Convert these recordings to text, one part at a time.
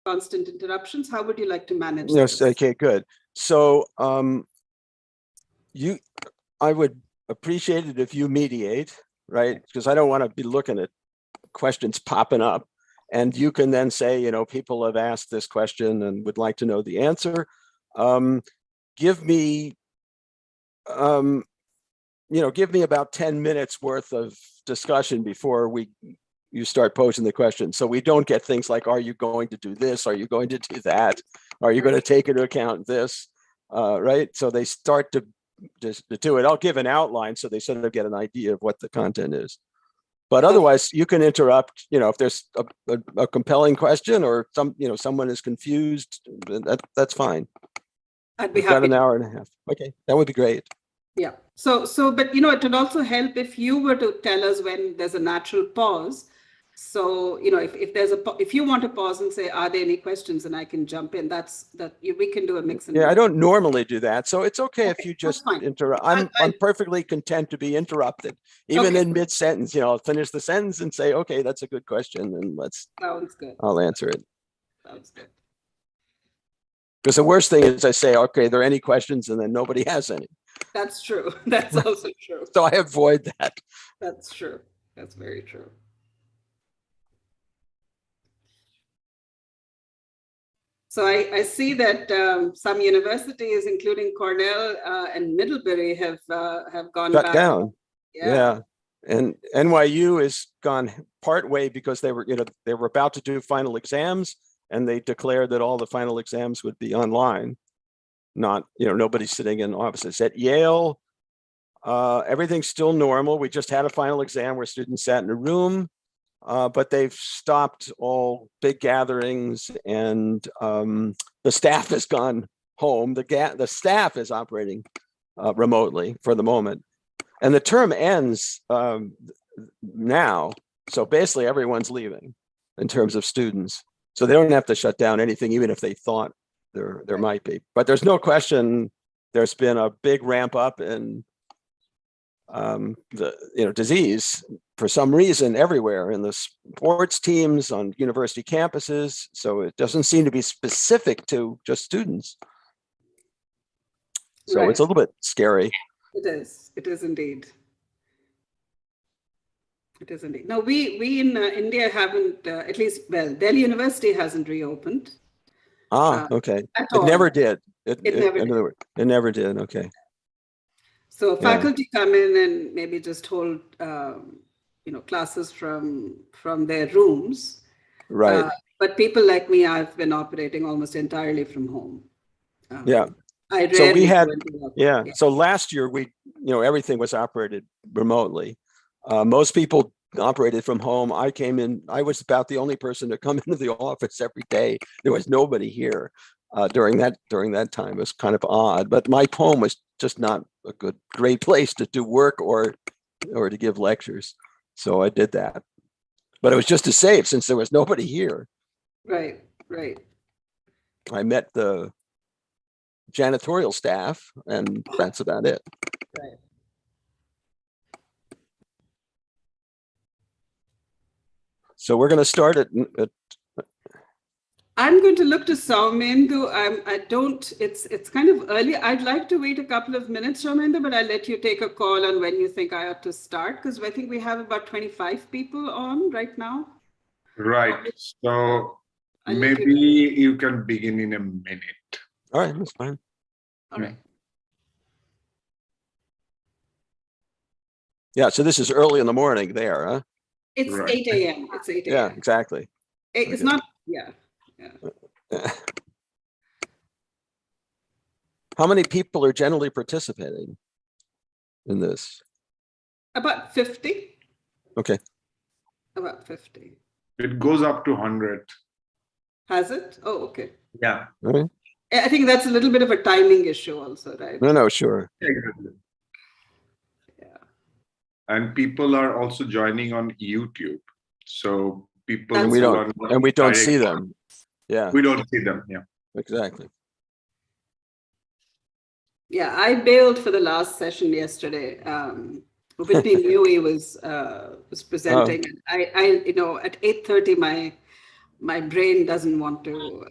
constant interruptions? How would you like to manage Yes, this? okay, good. So I would appreciate it if you mediate, right? Because I don't want to be looking at questions popping up. And you can then say, you know, people have asked this question and would like to know the answer. Give me, give me about 10 minutes worth of discussion before you start posing the question. So we don't get things like, are you going to do this? Are you going to do that? Are you going to take into account this? Right? So they start to just do it. I'll give an outline so they sort of get an idea of what the content is. But otherwise, you can interrupt, if there's a compelling question or someone is confused, that's fine. I'd be happy. Got an hour and a half. Okay, that would be great. Yeah. So, but it would also help if you were to tell us when there's a natural pause. So, if you want to pause and say, are there any questions, and I can jump in, we can do a mix and match. I don't normally do that. So it's okay if you just interrupt. I'm perfectly content to be interrupted, even in mid-sentence. I'll finish the sentence and say, okay, that's a good question. And sounds good. I'll answer it. Sounds good. Because the worst thing is I say, okay, are there any questions? And then nobody has any. That's true. That's also true. So I avoid that. That's true. That's very true. So I see that some universities, including Cornell and Middlebury, have gone Shut back down. Yeah. And NYU is gone part way because they were about to do final exams, and they declared that all the final exams would be online. Not, nobody's sitting in offices. At Yale, everything's still normal. We just had a final exam where students sat in a room. But they've stopped all big gatherings, and the staff has gone home. The staff is operating remotely for the moment, and the term ends now. So basically, everyone's leaving in terms of students. So they don't have to shut down anything, even if they thought there might be. But there's no question there's been a big ramp up in the disease for some reason everywhere in the sports teams on university campuses. So it doesn't seem to be specific to just students. So it's a little bit scary. It is. It is indeed. It is indeed. No, we in India haven't, at least, Delhi University hasn't reopened. Okay. It never did. It never did. Okay. So faculty come in and maybe just hold, classes from their rooms. Right. But people like me, I've been operating almost entirely from home. So we had, So last year everything was operated remotely. Most people operated from home. I came in, I was about the only person to come into the office every day. There was nobody here during that time. It was kind of odd, but my home was just not a great place to do work or to give lectures. So I did that, but it was just to save since there was nobody here. Right. I met the janitorial staff, and that's about it. Right. So we're going to start at I'm going to look to Soumendra. It's kind of early. I'd like to wait a couple of minutes, Soumendra, but I'll let you take a call on when you think I ought to start, because I think we have about 25 people on right now. Right. So maybe you can begin in a minute. All right, that's fine. All right. Yeah, so this is early in the morning there, huh? It's 8 a.m. It's 8 a.m. Yeah, exactly. It's not, yeah. How many people are generally participating in this? About 50. Okay. About 50. It goes up to 100. Has it? Oh, okay. Yeah. All right. I think that's a little bit of a timing issue also, right? No, sure. Exactly. Yeah. And people are also joining on YouTube. So people and we don't see them. Yeah. We don't see them. Yeah. Exactly. Yeah, I bailed for the last session yesterday. Whitney Newey was presenting. I at 8:30 my brain doesn't want to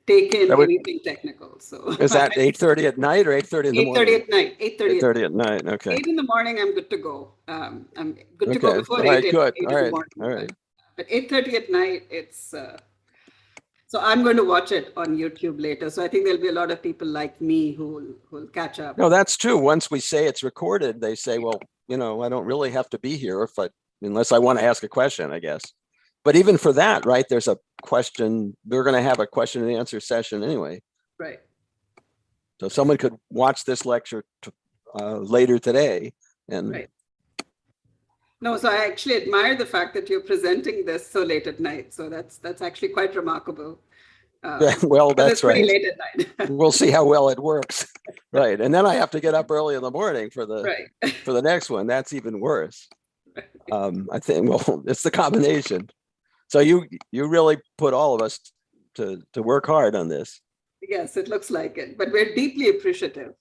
take in anything technical. So is that 8:30 at night or 8:30 in the morning? 8:30 at night. 8:30 at night. Okay. 8 in the morning, I'm good to go. I'm good to Okay. go before All right. 8, Good. 8 All in the right. morning. All right. But 8:30 at night, it's so I'm going to watch it on YouTube later. So I think there'll be a lot of people like me who will catch up. No, that's true. Once we say it's recorded, they say, well, I don't really have to be here unless I want to ask a question, I guess. But even for that, right, there's a question. We're going to have a question and answer session anyway. Right. So someone could watch this lecture later today. And right. No, so I actually admire the fact that you're presenting this so late at night. So that's actually quite remarkable. Well, that's it's pretty right. late at night. We'll see how well it works. Right. And then I have to get up early in the morning for the for the next one. That's even worse. I think, well, it's the combination. So you really put all of us to work hard on this. Yes, it looks like it, but we're deeply appreciative.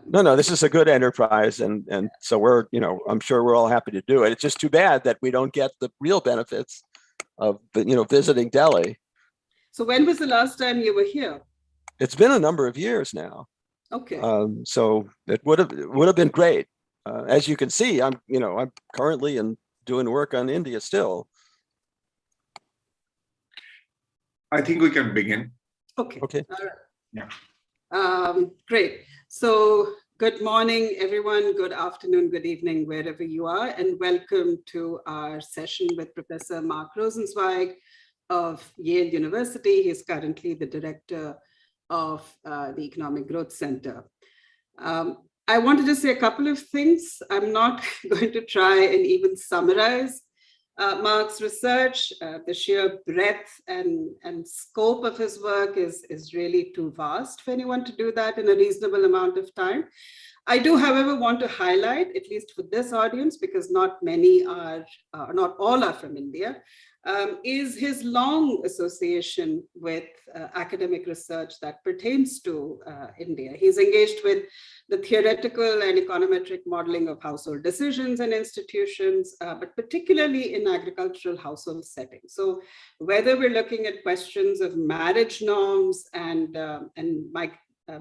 No, this is a good enterprise, and so we're, I'm sure we're all happy to do it. It's just too bad that we don't get the real benefits of, visiting Delhi. So when was the last time you were here? It's been a number of years now. Okay. So it would have been great. As you can see, I'm currently doing work on India still. I think we can begin. Okay. Okay. All right. Yeah. Great. So good morning, everyone. Good afternoon, good evening, wherever you are, and welcome to our session with Professor Mark Rosenzweig of Yale University. He's currently the director of the Economic Growth Center. I wanted to say a couple of things. I'm not going to try and even summarize Mark's research. The sheer breadth and scope of his work is really too vast for anyone to do that in a reasonable amount of time. I do, however, want to highlight, at least for this audience, because not many are, not all are from India, is his long association with academic research that pertains to India. He's engaged with the theoretical and econometric modeling of household decisions and institutions, but particularly in agricultural household settings. So whether we're looking at questions of marriage norms and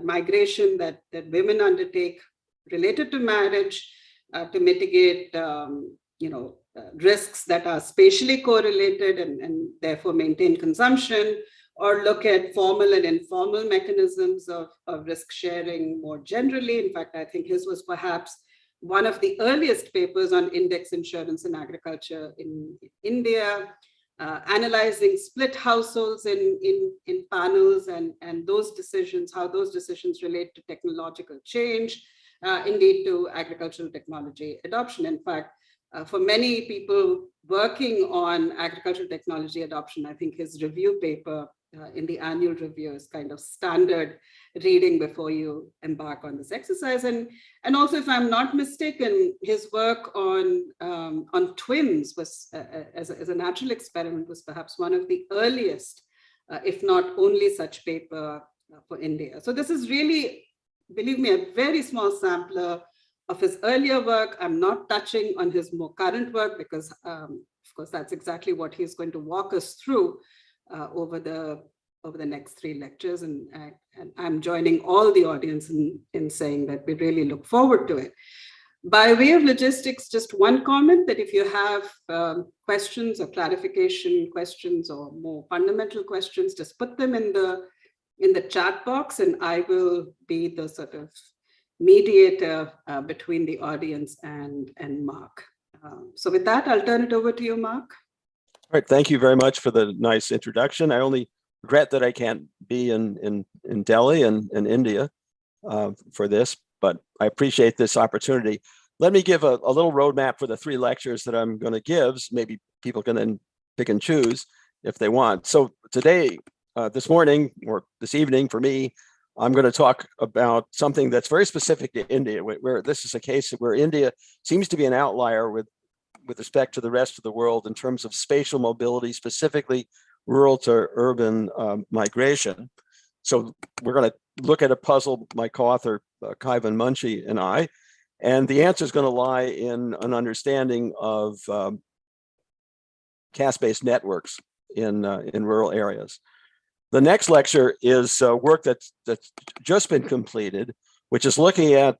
migration that women undertake related to marriage to mitigate, risks that are spatially correlated and therefore maintain consumption, or look at formal and informal mechanisms of risk sharing more generally. In fact, I think his was perhaps one of the earliest papers on index insurance in agriculture in India, analyzing split households in panels and those decisions, how those decisions relate to technological change, indeed to agricultural technology adoption. In fact, for many people working on agricultural technology adoption, I think his review paper in the annual review is kind of standard reading before you embark on this exercise. And also, if I'm not mistaken, his work on twins was, as a natural experiment, was perhaps one of the earliest, if not only such paper for India. So this is really, believe me, a very small sampler of his earlier work. I'm not touching on his more current work because, of course, that's exactly what he's going to walk us through over the next 3 lectures. And I'm joining all the audience in saying that we really look forward to it. By way of logistics, just one comment that if you have questions or clarification questions or more fundamental questions, just put them in the chat box, and I will be the sort of mediator between the audience and Mark. So with that, I'll turn it over to you, Mark. All right, thank you very much for the nice introduction. I only regret that I can't be in Delhi and in India for this, but I appreciate this opportunity. Let me give a little roadmap for the 3 lectures that I'm going to give. Maybe people can then pick and choose if they want. So today, this morning or this evening for me, I'm going to talk about something that's very specific to India, where this is a case where India seems to be an outlier with respect to the rest of the world in terms of spatial mobility, specifically rural to urban migration. So we're going to look at a puzzle, my co-author, Kaivan Munshi and I, and the answer is going to lie in an understanding of caste-based networks in rural areas. The next lecture is work that's just been completed, which is looking at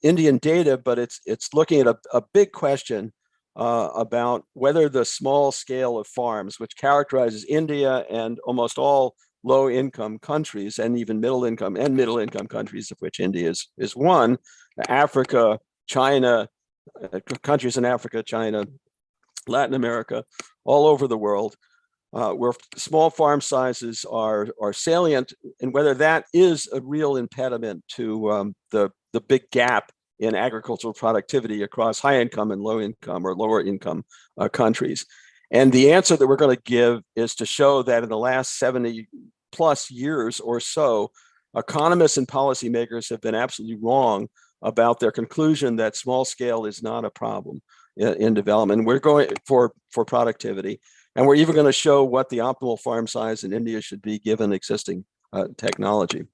Indian data, but it's looking at a big question about whether the small scale of farms, which characterizes India and almost all low-income countries, and even middle-income countries, of which India is one, Africa, China, countries in Africa, China, Latin America, all over the world, where small farm sizes are salient, and whether that is a real impediment to the big gap in agricultural productivity across high income and low income or lower income countries. And the answer that we're going to give is to show that in the last 70 plus years or so, economists and policymakers have been absolutely wrong about their conclusion that small scale is not a problem in development. We're going for productivity. And we're even going to show what the optimal farm size in India should be given existing technology.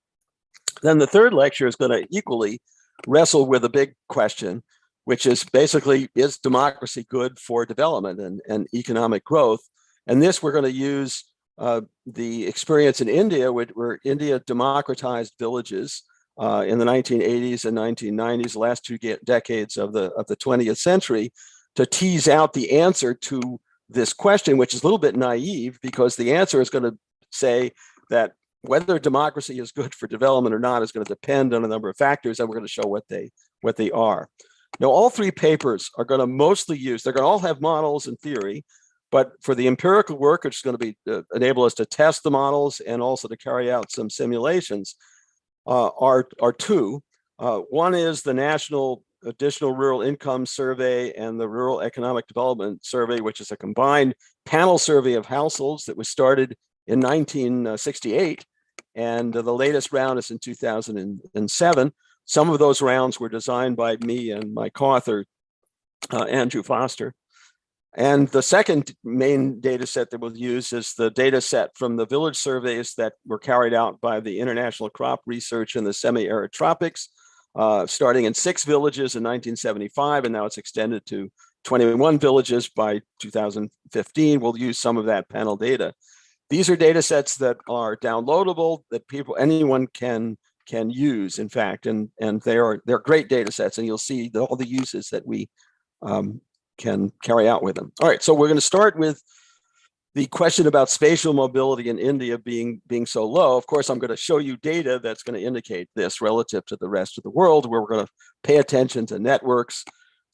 Then the third lecture is going to equally wrestle with a big question, which is basically, is democracy good for development and economic growth? And this we're going to use the experience in India, where India democratized villages in the 1980s and 1990s, the last two decades of the 20th century, to tease out the answer to this question, which is a little bit naive, because the answer is going to say that whether democracy is good for development or not is going to depend on a number of factors, and we're going to show what they are. Now, all three papers are going to mostly use, they're going to all have models and theory, but for the empirical work, which is going to be enable us to test the models and also to carry out some simulations, are two. One is the National Additional Rural Income Survey and the Rural Economic Development Survey, which is a combined panel survey of households that was started in 1968. And the latest round is in 2007. Some of those rounds were designed by me and my co-author, Andrew Foster. And the second main data set that we'll use is the data set from the village surveys that were carried out by the International Crop Research in the Semi-Arid Tropics, starting in 6 villages in 1975, and now it's extended to 21 villages by 2015. We'll use some of that panel data. These are data sets that are downloadable, that anyone can use, in fact, and they're great data sets, and you'll see all the uses that we can carry out with them. All right, so we're going to start with the question about spatial mobility in India being so low. Of course, I'm going to show you data that's going to indicate this relative to the rest of the world, where we're going to pay attention to networks,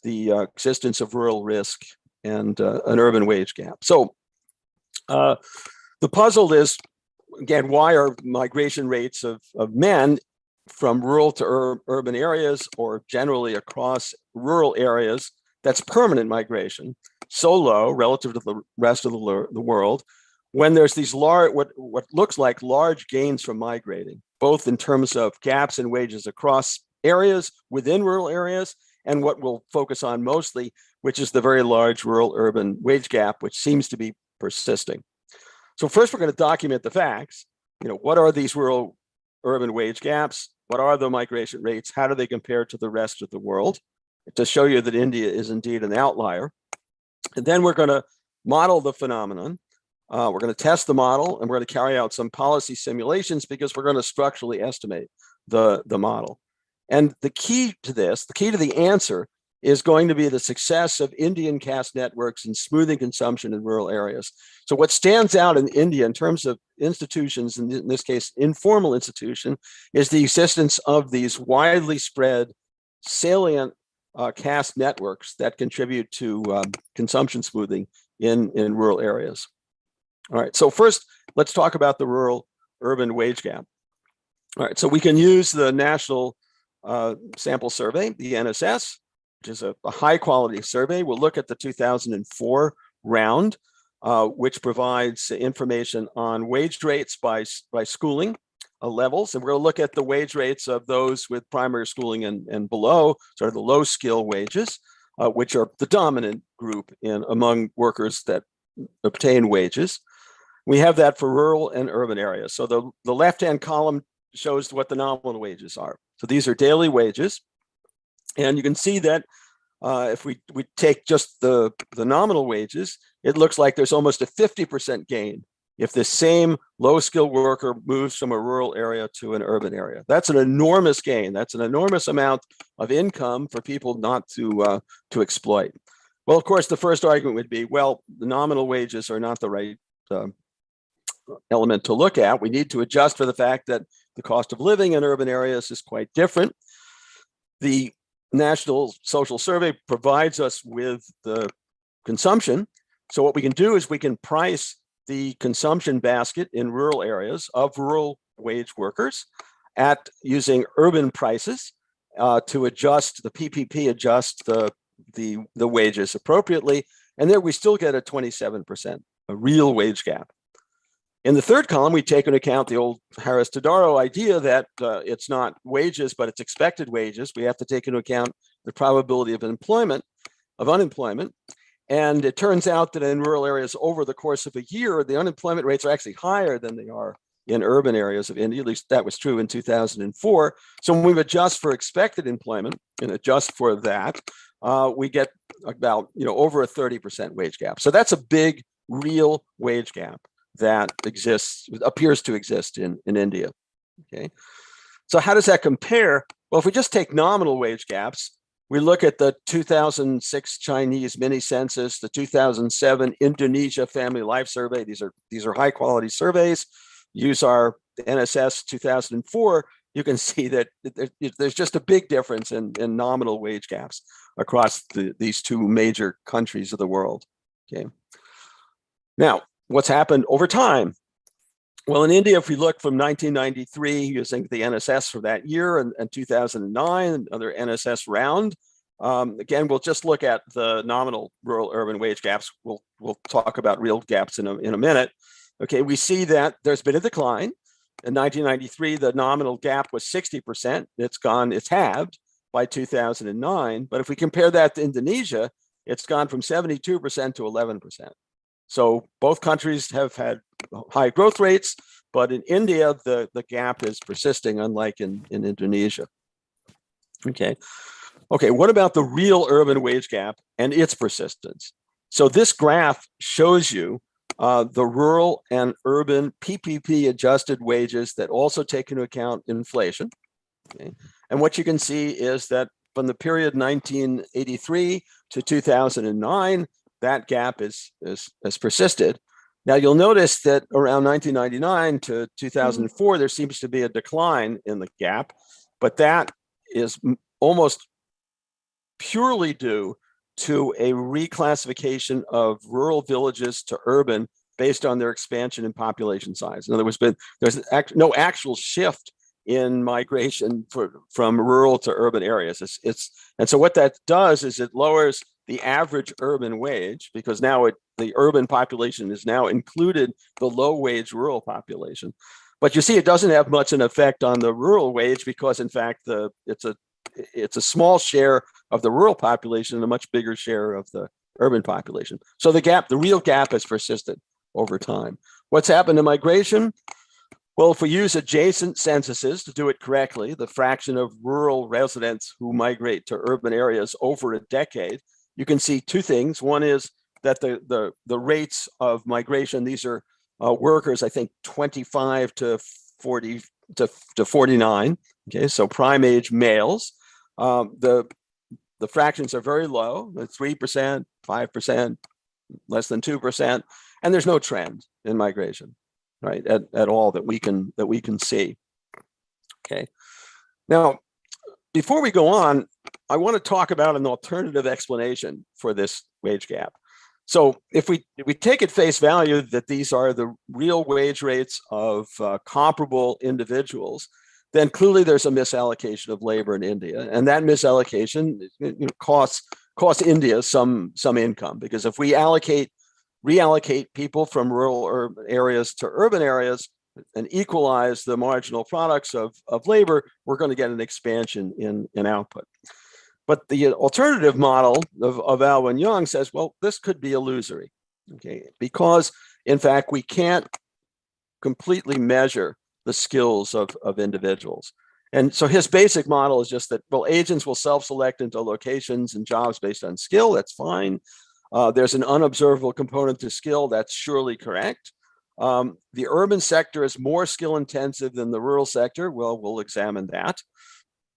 the existence of rural risk, and an urban wage gap. So the puzzle is, again, why are migration rates of men from rural to urban areas, or generally across rural areas, that's permanent migration, so low relative to the rest of the world, when there's these large, what looks like large gains from migrating, both in terms of gaps in wages across areas, within rural areas, and what we'll focus on mostly, which is the very large rural-urban wage gap, which seems to be persisting. So first, we're going to document the facts. What are these rural-urban wage gaps? What are the migration rates? How do they compare to the rest of the world? To show you that India is indeed an outlier. And then we're going to model the phenomenon. We're going to test the model, and we're going to carry out some policy simulations, because we're going to structurally estimate the model. And the key to this, the key to the answer, is going to be the success of Indian caste networks in smoothing consumption in rural areas. So what stands out in India in terms of institutions, in this case, informal institution, is the existence of these widely spread, salient caste networks that contribute to consumption smoothing in rural areas. All right, so first, let's talk about the rural-urban wage gap. All right, so we can use the National Sample Survey, the NSS, which is a high-quality survey. We'll look at the 2004 round, which provides information on wage rates by schooling levels. And we're going to look at the wage rates of those with primary schooling and below, sort of the low skill wages, which are the dominant group among workers that obtain wages. We have that for rural and urban areas. So the left-hand column shows what the nominal wages are. So these are daily wages. And you can see that if we take just the nominal wages, it looks like there's almost a 50% gain if the same low-skilled worker moves from a rural area to an urban area. That's an enormous gain. That's an enormous amount of income for people not to exploit. Well, of course, the first argument would be, well, the nominal wages are not the right element to look at. We need to adjust for the fact that the cost of living in urban areas is quite different. The National Social Survey provides us with the consumption. So what we can do is we can price the consumption basket in rural areas of rural wage workers at using urban prices to adjust the PPP, adjust the wages appropriately. And there we still get a 27%, a real wage gap. In the third column, we take into account the old Harris-Todaro idea that it's not wages, but it's expected wages. We have to take into account the probability of unemployment. And it turns out that in rural areas over the course of a year, the unemployment rates are actually higher than they are in urban areas of India. At least that was true in 2004. So when we adjust for expected employment and adjust for that, we get about over a 30% wage gap. So that's a big real wage gap that appears to exist in India. Okay. So how does that compare? Well, if we just take nominal wage gaps, we look at the 2006 Chinese mini census, the 2007 Indonesia Family Life Survey. These are high quality surveys. Use our NSS 2004. You can see that there's just a big difference in nominal wage gaps across these two major countries of the world. Okay. Now, what's happened over time? Well, in India, if we look from 1993, using the NSS for that year, and 2009, another NSS round, again, we'll just look at the nominal rural-urban wage gaps. We'll talk about real gaps in a minute. Okay, we see that there's been a decline. In 1993, the nominal gap was 60%. It's halved by 2009. But if we compare that to Indonesia, it's gone from 72% to 11%. So both countries have had high growth rates, but in India, the gap is persisting, unlike in Indonesia. Okay, what about the real urban wage gap and its persistence? So this graph shows you the rural and urban PPP adjusted wages that also take into account inflation. Okay? And what you can see is that from the period 1983 to 2009, that gap has persisted. Now you'll notice that around 1999 to 2004, there seems to be a decline in the gap, but that is almost purely due to a reclassification of rural villages to urban based on their expansion in population size. In other words, there's no actual shift in migration from rural to urban areas. And so what that does is it lowers the average urban wage, because now the urban population is now included the low wage rural population. But you see, it doesn't have much an effect on the rural wage, because in fact, it's a small share of the rural population and a much bigger share of the urban population. So the real gap has persisted over time. What's happened to migration? Well, if we use adjacent censuses to do it correctly, the fraction of rural residents who migrate to urban areas over a decade, you can see two things. One is that the rates of migration, these are workers, I think 25 to 40 to 49. Okay, so prime age males. The fractions are very low, 3%, 5%, less than 2%, and there's no trend in migration, right, at all that we can see. Okay, now before we go on, I want to talk about an alternative explanation for this wage gap. So if we take at face value that these are the real wage rates of comparable individuals, then clearly there's a misallocation of labor in India, and that misallocation costs India some income, because if we reallocate people from rural areas to urban areas and equalize the marginal products of labor, we're going to get an expansion in output. But the alternative model of Al and Young says, well, this could be illusory, okay, because in fact, we can't completely measure the skills of individuals. And so his basic model is just that, well, agents will self-select into locations and jobs based on skill. That's fine. There's an unobservable component to skill. That's surely correct. The urban sector is more skill intensive than the rural sector. Well, we'll examine that.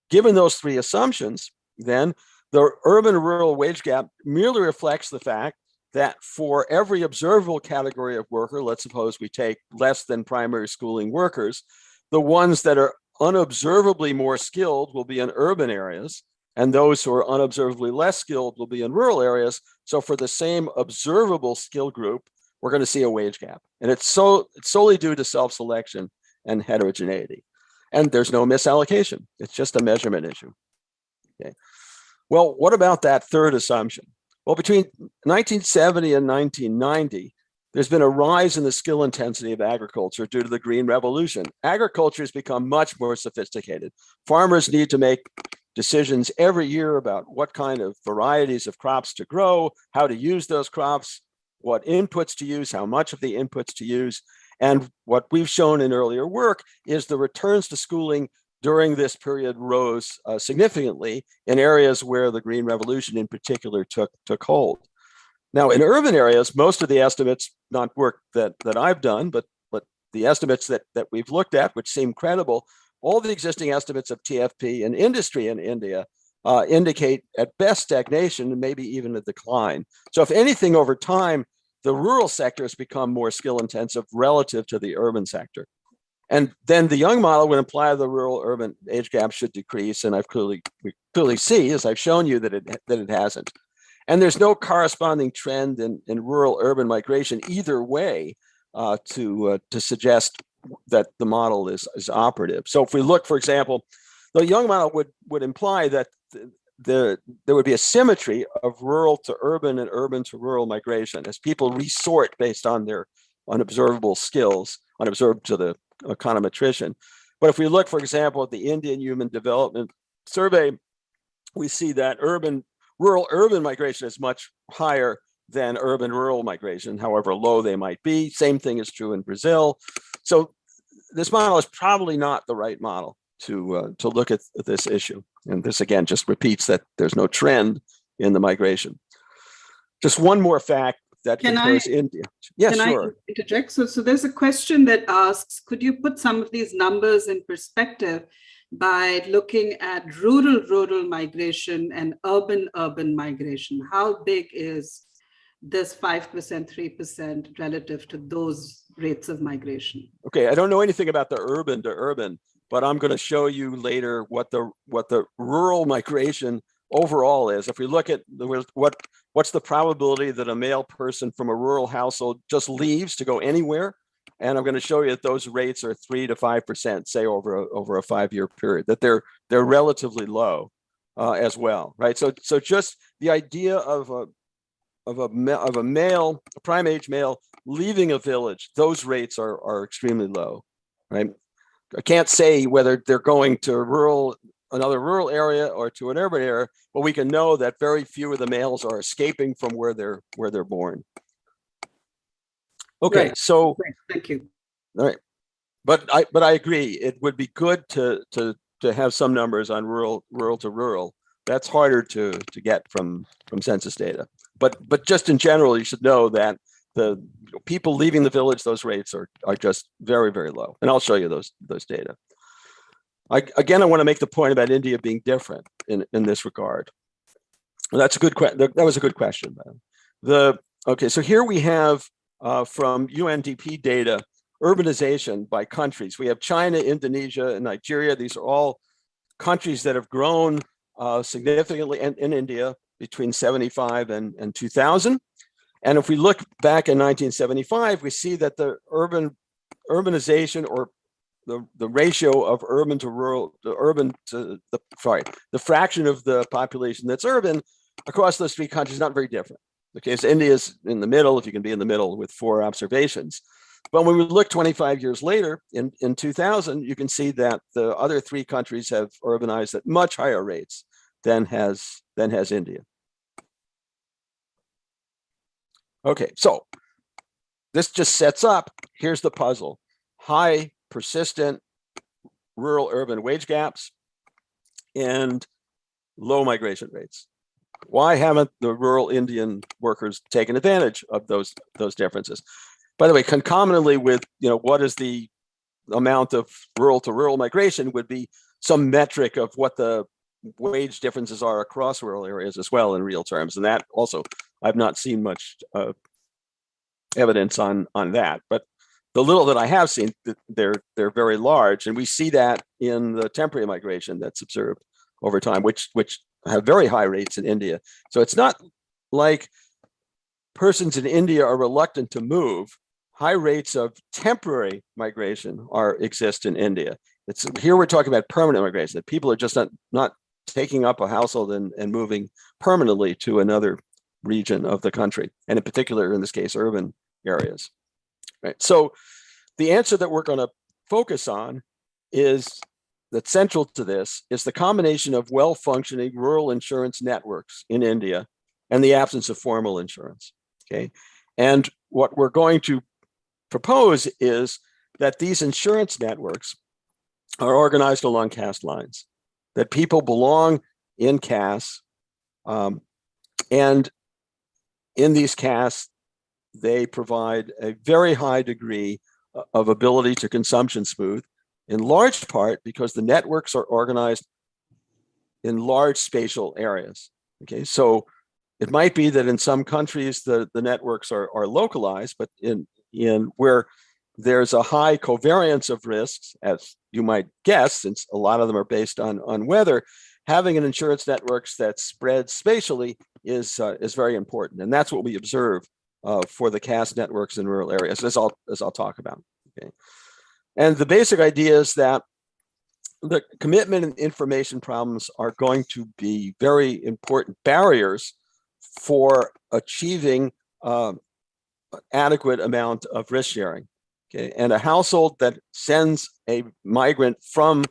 Given those three assumptions, then the urban-rural wage gap merely reflects the fact that for every observable category of worker, let's suppose we take less than primary schooling workers, the ones that are unobservably more skilled will be in urban areas, and those who are unobservably less skilled will be in rural areas. So for the same observable skill group, we're going to see a wage gap. And it's solely due to self-selection and heterogeneity. And there's no misallocation. It's just a measurement issue. Okay. Well, what about that third assumption? Well, between 1970 and 1990, there's been a rise in the skill intensity of agriculture due to the Green Revolution. Agriculture has become much more sophisticated. Farmers need to make decisions every year about what kind of varieties of crops to grow, how to use those crops, what inputs to use, how much of the inputs to use. And what we've shown in earlier work is the returns to schooling during this period rose significantly in areas where the Green Revolution in particular took hold. Now, in urban areas, most of the estimates, not work that I've done, but the estimates that we've looked at, which seem credible, all the existing estimates of TFP and industry in India indicate at best stagnation and maybe even a decline. So if anything, over time, the rural sector has become more skill intensive relative to the urban sector. And then the Young model would imply the rural-urban age gap should decrease, and we clearly see, as I've shown you, that it hasn't. And there's no corresponding trend in rural-urban migration either way to suggest that the model is operative. So if we look, for example, the Young model would imply that there would be a symmetry of rural to urban and urban to rural migration as people resort based on their unobservable skills, unobserved to the econometrician. But if we look, for example, at the Indian Human Development Survey, we see that rural-urban migration is much higher than urban-rural migration, however low they might be. Same thing is true in Brazil. So this model is probably not the right model to look at this issue. And this, again, just repeats that there's no trend in the migration. Just one more fact that compares India. Yes, sure. I interject? So there's a question that asks, could you put some of these numbers in perspective by looking at rural migration and urban migration? How big is this 5%, 3% relative to those rates of migration? Okay, I don't know anything about the urban to urban, but I'm going to show you later what the rural migration overall is. If we look at what's the probability that a male person from a rural household just leaves to go anywhere, and I'm going to show you that those rates are 3 to 5%, say over a 5-year period, that they're relatively low as well, right? So just the idea of a male, a prime age male leaving a village, those rates are extremely low, right? I can't say whether they're going to another rural area or to an urban area, but we can know that very few of the males are escaping from where they're born. Okay, right. so thank you. All right, but I agree. It would be good to have some numbers on rural to rural. That's harder to get from census data. But just in general, you should know that the people leaving the village, those rates are just very, very low. And I'll show you those data. I want to make the point about India being different in this regard. That's a good question. That was a good question. Okay, so here we have from UNDP data, urbanization by countries. We have China, Indonesia, and Nigeria. These are all countries that have grown significantly in India between 75 and 2000. And if we look back in 1975, we see that the urbanization, or the ratio of urban to rural, the fraction of the population that's urban across those three countries is not very different. Okay, so India's in the middle, if you can be in the middle, with 4 observations. But when we look 25 years later, in 2000, you can see that the other 3 countries have urbanized at much higher rates than has India. Okay, so this just sets up, here's the puzzle. High, persistent rural-urban wage gaps and low migration rates. Why haven't the rural Indian workers taken advantage of those differences? By the way, concomitantly with, what is the amount of rural to rural migration would be some metric of what the wage differences are across rural areas as well in real terms. And that also, I've not seen much evidence on that, but the little that I have seen, they're very large. And we see that in the temporary migration that's observed over time, which have very high rates in India. So it's not like persons in India are reluctant to move. High rates of temporary migration exist in India. Here we're talking about permanent migration, that people are just not taking up a household and moving permanently to another region of the country, and in particular, in this case, urban areas. Right. So the answer that we're going to focus on is that central to this is the combination of well-functioning rural insurance networks in India and the absence of formal insurance. Okay. And what we're going to propose is that these insurance networks are organized along caste lines, that people belong in castes, and in these castes, they provide a very high degree of ability to consumption smooth, in large part because the networks are organized in large spatial areas. Okay, so it might be that in some countries the networks are localized, but in where there's a high covariance of risks, as you might guess, since a lot of them are based on weather, having an insurance networks that spreads spatially is very important, and that's what we observe for the caste networks in rural areas, as I'll talk about. Okay, and the basic idea is that the commitment and information problems are going to be very important barriers for achieving adequate amount of risk sharing. Okay, and a household that sends a migrant from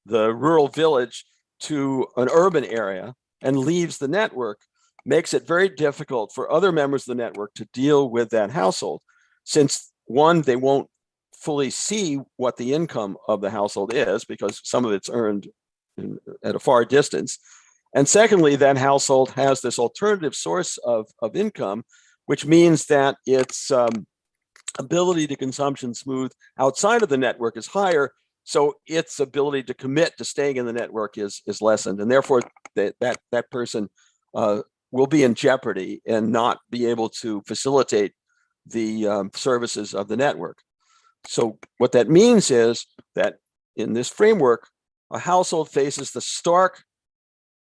the rural village to an urban area and leaves the network makes it very difficult for other members of the network to deal with that household, since one, they won't fully see what the income of the household is because some of it's earned at a far distance. And secondly, that household has this alternative source of income, which means that its ability to consumption smooth outside of the network is higher, so its ability to commit to staying in the network is lessened, and therefore that person will be in jeopardy and not be able to facilitate the services of the network. So what that means is that in this framework, a household faces the stark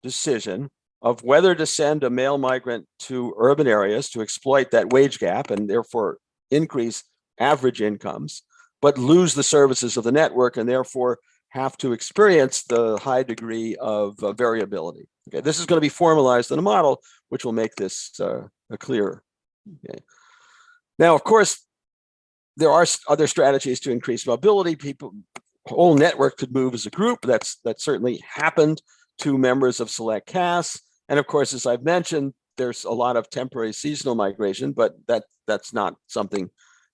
decision of whether to send a male migrant to urban areas to exploit that wage gap and therefore increase average incomes, but lose the services of the network and therefore have to experience the high degree of variability. Okay, this is going to be formalized in a model which will make this clearer. Okay. Now, of course, there are other strategies to increase mobility. Whole network could move as a group. That certainly happened to members of select castes. And of course, as I've mentioned, there's a lot of temporary seasonal migration, but that's not something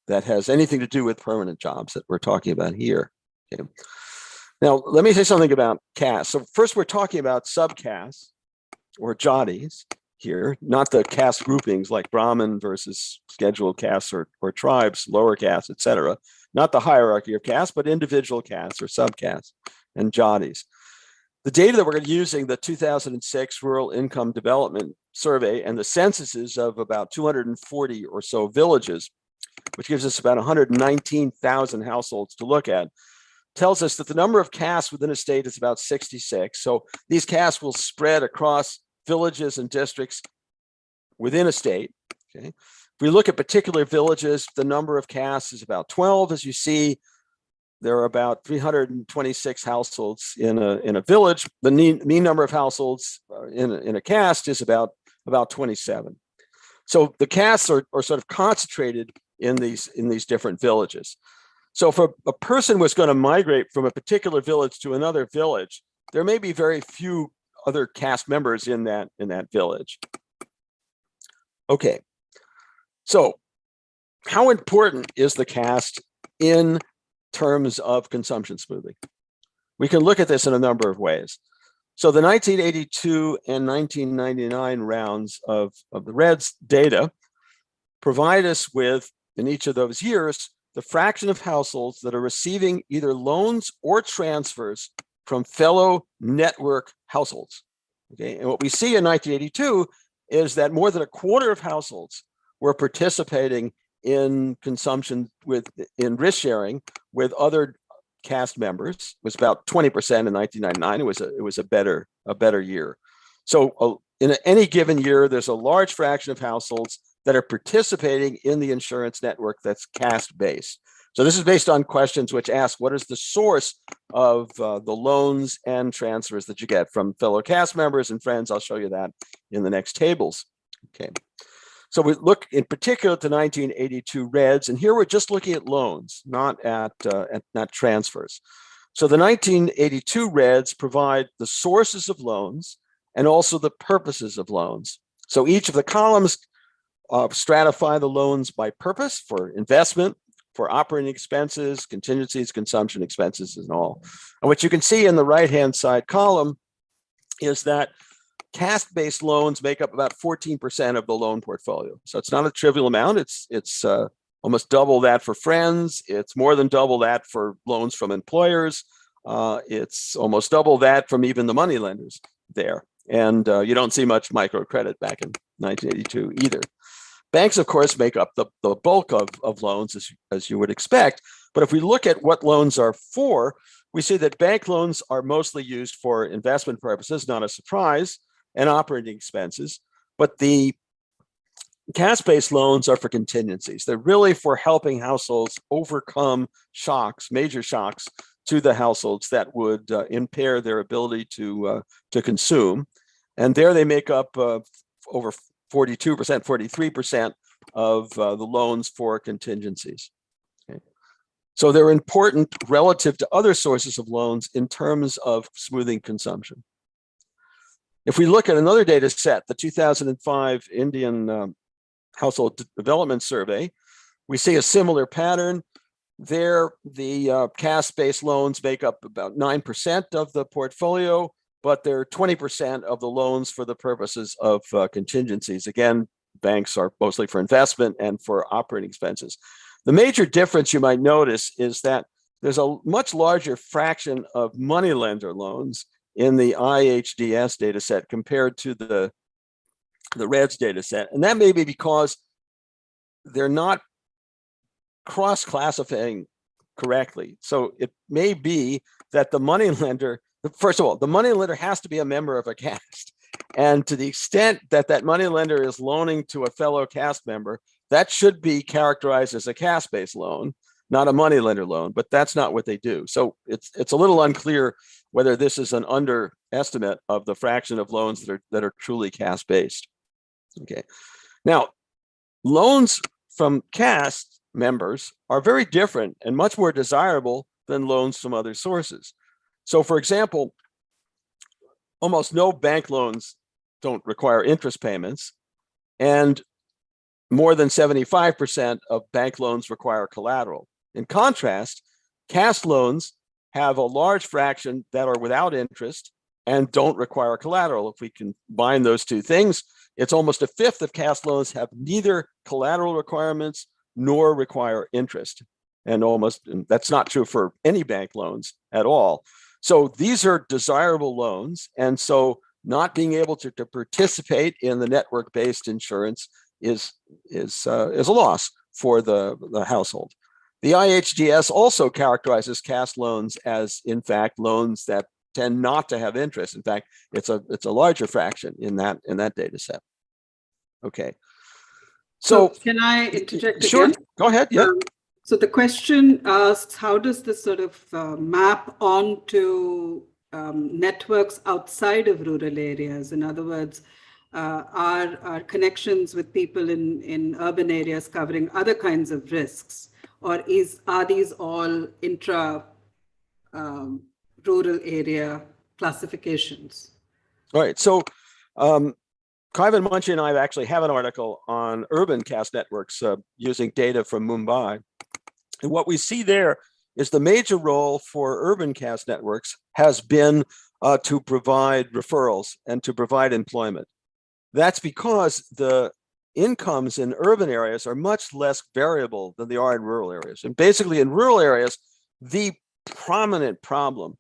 that has anything to do with permanent jobs that we're talking about here. Okay. Now, let me say something about castes. So first, we're talking about subcastes or jatis here, not the caste groupings like Brahmin versus scheduled castes or tribes, lower castes, etc. Not the hierarchy of castes, but individual castes or subcastes and jatis. The data that we're using, the 2006 Rural Income Development Survey and the censuses of about 240 or so villages, which gives us about 119,000 households to look at, tells us that the number of castes within a state is about 66. So these castes will spread across villages and districts within a state. Okay. If we look at particular villages, the number of castes is about 12. As you see, there are about 326 households in a village. The mean number of households in a caste is about 27. So the castes are sort of concentrated in these different villages. So if a person was going to migrate from a particular village to another village, there may be very few other caste members in that village. Okay, so how important is the caste in terms of consumption smoothing? We can look at this in a number of ways. So the 1982 and 1999 rounds of the REDS data provide us with, in each of those years, the fraction of households that are receiving either loans or transfers from fellow network households. Okay, and what we see in 1982 is that more than a quarter of households were participating in consumption in risk sharing with other cast members. It was about 20% in 1999. It was a better year. So in any given year, there's a large fraction of households that are participating in the insurance network that's caste based. So this is based on questions which ask, what is the source of the loans and transfers that you get from fellow cast members and friends? I'll show you that in the next tables. Okay. So we look in particular at the 1982 REDS, and here we're just looking at loans, not at transfers. So the 1982 REDS provide the sources of loans and also the purposes of loans. So each of the columns stratify the loans by purpose, for investment, for operating expenses, contingencies, consumption expenses, and all. And what you can see in the right-hand side column is that caste-based loans make up about 14% of the loan portfolio. So it's not a trivial amount. It's almost double that for friends. It's more than double that for loans from employers. It's almost double that from even the money lenders there. And you don't see much microcredit back in 1982 either. Banks, of course, make up the bulk of loans, as you would expect. But if we look at what loans are for, we see that bank loans are mostly used for investment purposes, not a surprise, and operating expenses. But the cash-based loans are for contingencies. They're really for helping households overcome shocks, major shocks to the households that would impair their ability to consume. And there they make up over 42%, 43% of the loans for contingencies. Okay. So they're important relative to other sources of loans in terms of smoothing consumption. If we look at another data set, the 2005 Indian Household Development Survey, we see a similar pattern. There, the caste-based loans make up about 9% of the portfolio, but they're 20% of the loans for the purposes of contingencies. Again, banks are mostly for investment and for operating expenses. The major difference you might notice is that there's a much larger fraction of moneylender loans in the IHDS data set compared to the REDS data set. And that may be because they're not cross-classifying correctly. So it may be that the moneylender, first of all, the moneylender has to be a member of a caste. And to the extent that that moneylender is loaning to a fellow caste member, that should be characterized as a caste-based loan, not a moneylender loan, but that's not what they do. So it's a little unclear whether this is an underestimate of the fraction of loans that are truly caste-based. Okay. Now, loans from caste members are very different and much more desirable than loans from other sources. So, for example, almost no bank loans don't require interest payments, and more than 75% of bank loans require collateral. In contrast, caste loans have a large fraction that are without interest and don't require collateral. If we combine those two things, it's almost a fifth of caste loans have neither collateral requirements nor require interest. And that's not true for any bank loans at all. So these are desirable loans. And so not being able to participate in the network-based insurance is a loss for the household. The IHDS also characterizes caste loans as, in fact, loans that tend not to have interest. In fact, it's a larger fraction in that data set. Okay. So can I interject sure, again? Go ahead. Yeah. So the question asks, how does this sort of map onto networks outside of rural areas? In other words, are connections with people in urban areas covering other kinds of risks, or are these all intra rural area classifications? All right. So Kaivan Munshi and I actually have an article on urban caste networks using data from Mumbai. And what we see there is the major role for urban caste networks has been to provide referrals and to provide employment. That's because the incomes in urban areas are much less variable than they are in rural areas. And basically in rural areas, the prominent problem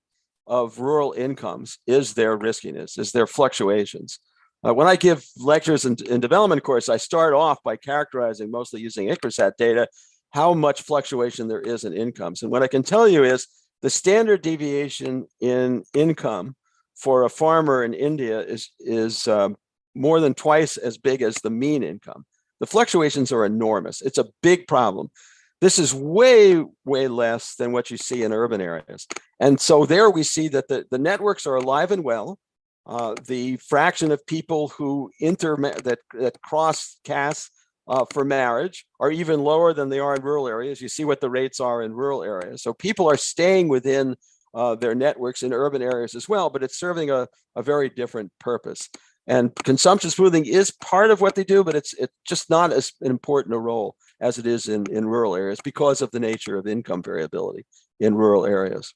of rural incomes is their riskiness, is their fluctuations. When I give lectures in development course, I start off by characterizing, mostly using ICRSAT data, how much fluctuation there is in incomes. And what I can tell you is the standard deviation in income for a farmer in India is more than twice as big as the mean income. The fluctuations are enormous. It's a big problem. This is way, way less than what you see in urban areas. And so there we see that the networks are alive and well. The fraction of people who that cross castes for marriage are even lower than they are in rural areas. You see what the rates are in rural areas. So people are staying within their networks in urban areas as well, but it's serving a very different purpose. And consumption smoothing is part of what they do, but it's just not as important a role as it is in rural areas because of the nature of income variability in rural areas.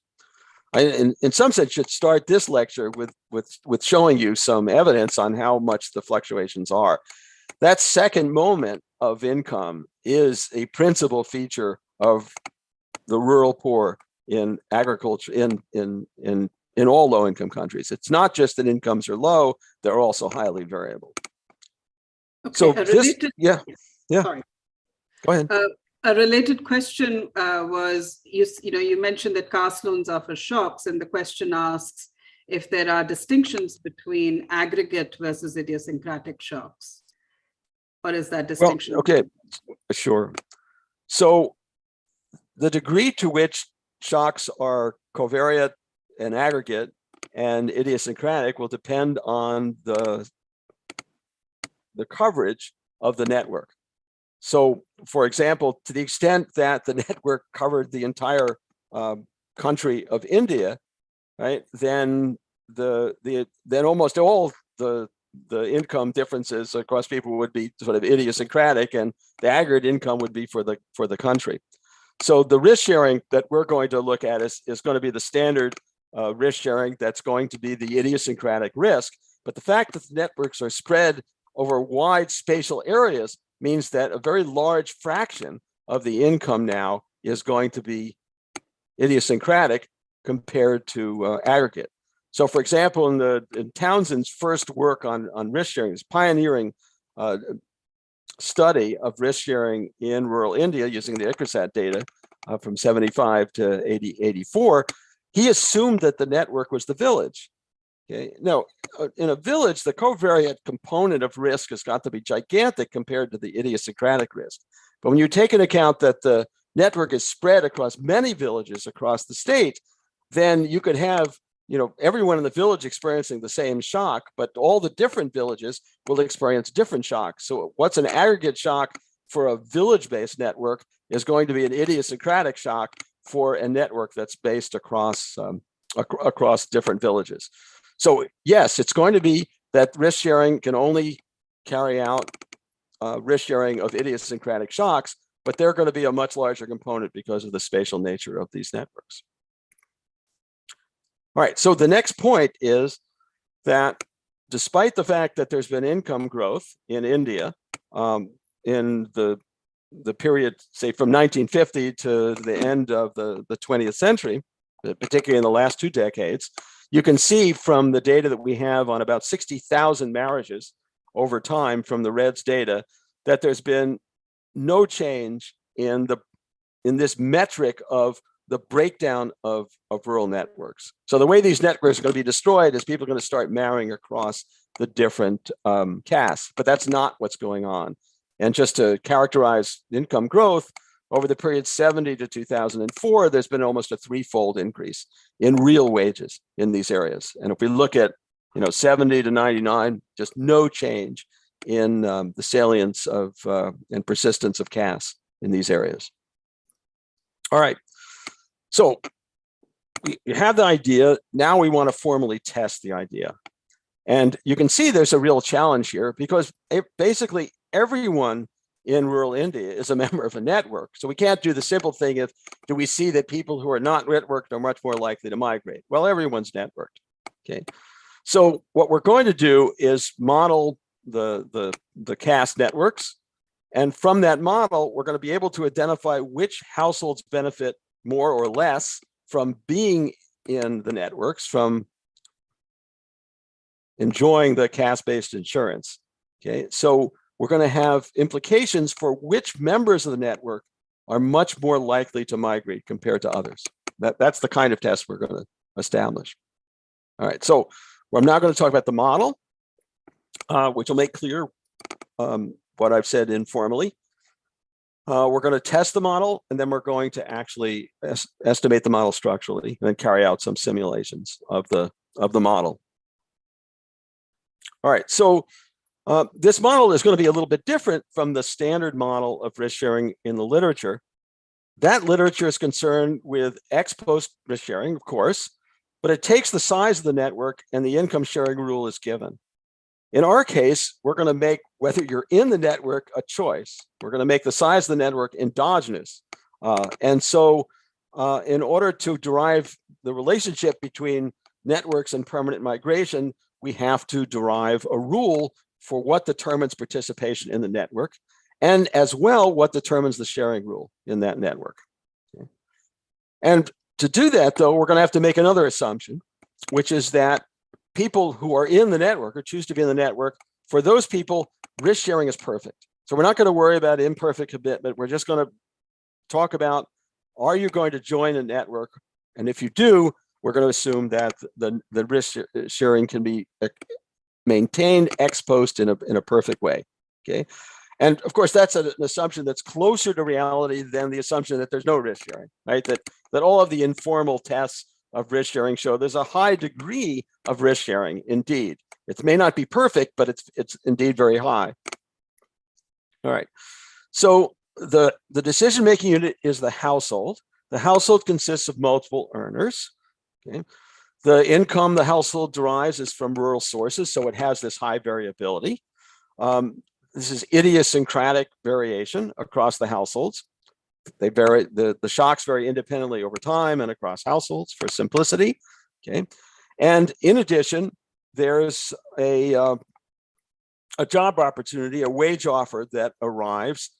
In some sense, should start this lecture with showing you some evidence on how much the fluctuations are. That second moment of income is a principal feature of the rural poor in agriculture, in all low-income countries. It's not just that incomes are low; they're also highly variable. Okay, So this, yeah. Sorry. Go ahead. A related question was, you mentioned that caste loans are for shocks, and the question asks if there are distinctions between aggregate versus idiosyncratic shocks. What is that distinction? Well, okay, sure. So the degree to which shocks are covariate and aggregate and idiosyncratic will depend on the coverage of the network. So, for example, to the extent that the network covered the entire country of India, right, then then almost all the income differences across people would be sort of idiosyncratic, and the aggregate income would be for the country. So the risk sharing that we're going to look at is going to be the standard risk sharing that's going to be the idiosyncratic risk. But the fact that the networks are spread over wide spatial areas means that a very large fraction of the income now is going to be idiosyncratic compared to aggregate. So, for example, in Townsend's first work on risk sharing, his pioneering study of risk sharing in rural India using the ICRSAT data from 75 to 84, he assumed that the network was the village. Okay. Now, in a village, the covariate component of risk has got to be gigantic compared to the idiosyncratic risk. But when you take into account that the network is spread across many villages across the state, then you could have everyone in the village experiencing the same shock, but all the different villages will experience different shocks. So what's an aggregate shock for a village-based network is going to be an idiosyncratic shock for a network that's based across different villages. So yes, it's going to be that risk sharing can only carry out risk sharing of idiosyncratic shocks, but they're going to be a much larger component because of the spatial nature of these networks. All right, so the next point is that despite the fact that there's been income growth in India in the period, say, from 1950 to the end of the 20th century, particularly in the last 2 decades, you can see from the data that we have on about 60,000 marriages over time from the REDS data that there's been no change in this metric of the breakdown of rural networks. So the way these networks are going to be destroyed is people are going to start marrying across the different castes, but that's not what's going on. And just to characterize income growth, over the period 70 to 2004, there's been almost a 3-fold increase in real wages in these areas. And if we look at 70 to 99, just no change in the salience of and persistence of castes in these areas. All right. So we have the idea. Now we want to formally test the idea. And you can see there's a real challenge here because basically everyone in rural India is a member of a network. So we can't do the simple thing of, do we see that people who are not networked are much more likely to migrate? Well, everyone's networked, okay? So what we're going to do is model the caste networks. And from that model, we're going to be able to identify which households benefit more or less from being in the networks, from enjoying the caste-based insurance, okay? So we're going to have implications for which members of the network are much more likely to migrate compared to others. That's the kind of test we're going to establish. All right, so I'm now going to talk about the model, which will make clear what I've said informally. We're going to test the model, and then we're going to actually estimate the model structurally, and then carry out some simulations of the model. All right, so this model is going to be a little bit different from the standard model of risk sharing in the literature. That literature is concerned with ex post risk sharing, of course, but it takes the size of the network and the income sharing rule is given. In our case, we're going to make whether you're in the network a choice. We're going to make the size of the network endogenous. And so in order to derive the relationship between networks and permanent migration, we have to derive a rule for what determines participation in the network, and as well, what determines the sharing rule in that network. Okay. And to do that, though, we're going to have to make another assumption, which is that people who are in the network or choose to be in the network, for those people, risk sharing is perfect. So we're not going to worry about imperfect commitment. We're just going to talk about, are you going to join a network? And if you do, we're going to assume that the risk sharing can be maintained ex post in a perfect way. Okay. And of course, that's an assumption that's closer to reality than the assumption that there's no risk sharing, right? That all of the informal tests of risk sharing show there's a high degree of risk sharing. Indeed, it may not be perfect, but it's indeed very high. All right. So the decision-making unit is the household. The household consists of multiple earners. Okay. The income the household derives is from rural sources, so it has this high variability. This is idiosyncratic variation across the households. They vary, the shocks vary independently over time and across households for simplicity. Okay. And in addition, there's a job opportunity, a wage offer that arrives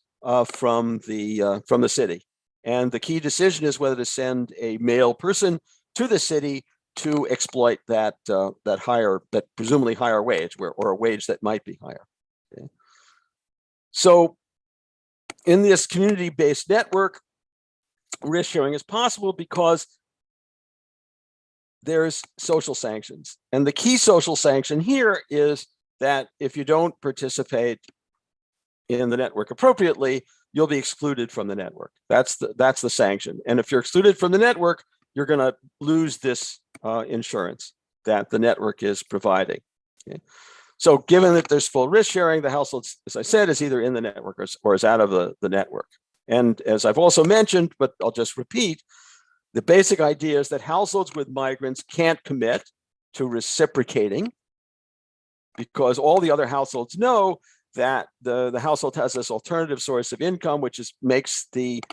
from the city. And the key decision is whether to send a male person to the city to exploit that presumably higher wage, or a wage that might be higher. Okay. So in this community-based network, risk sharing is possible because there's social sanctions. And the key social sanction here is that if you don't participate in the network appropriately, you'll be excluded from the network. That's the sanction. And if you're excluded from the network, you're going to lose this insurance that the network is providing. Okay. So given that there's full risk sharing, the household, as I said, is either in the network or is out of the network. And as I've also mentioned, but I'll just repeat, the basic idea is that households with migrants can't commit to reciprocating because all the other households know that the household has this alternative source of income, which makes the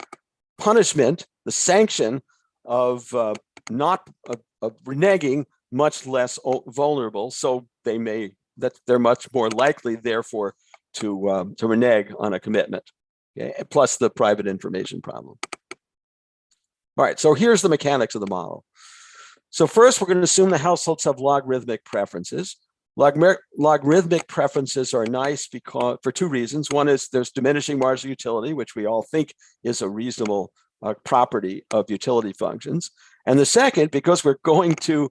punishment, the sanction of reneging much less vulnerable. So they're much more likely, therefore, to renege on a commitment. Okay, plus the private information problem. All right, so here's the mechanics of the model. So first, we're going to assume the households have logarithmic preferences. Logarithmic preferences are nice because for two reasons. One is there's diminishing marginal utility, which we all think is a reasonable property of utility functions. And the second, because we're going to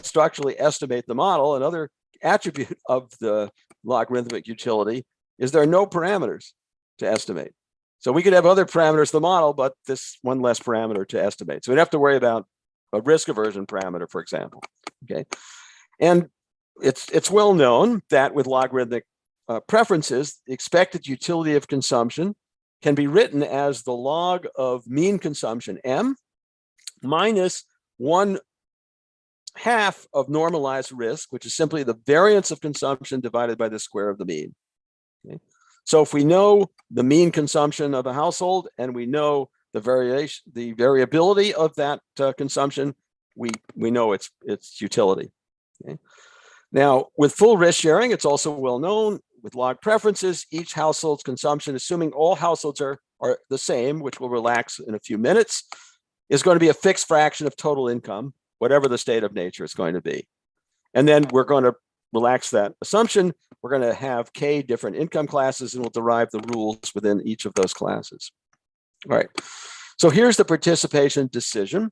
structurally estimate the model, another attribute of the logarithmic utility is there are no parameters to estimate. So we could have other parameters of the model, but this one less parameter to estimate. So we'd have to worry about a risk aversion parameter, for example. Okay, and it's well known that with logarithmic preferences, the expected utility of consumption can be written as the log of mean consumption M minus 1/2 of normalized risk, which is simply the variance of consumption divided by the square of the mean. Okay. So if we know the mean consumption of a household and we know the variability of that consumption, we know its utility. Okay. Now, with full risk sharing, it's also well known with log preferences, each household's consumption, assuming all households are the same, which we'll relax in a few minutes, is going to be a fixed fraction of total income, whatever the state of nature is going to be. And then we're going to relax that assumption. We're going to have K different income classes, and we'll derive the rules within each of those classes. All right. So here's the participation decision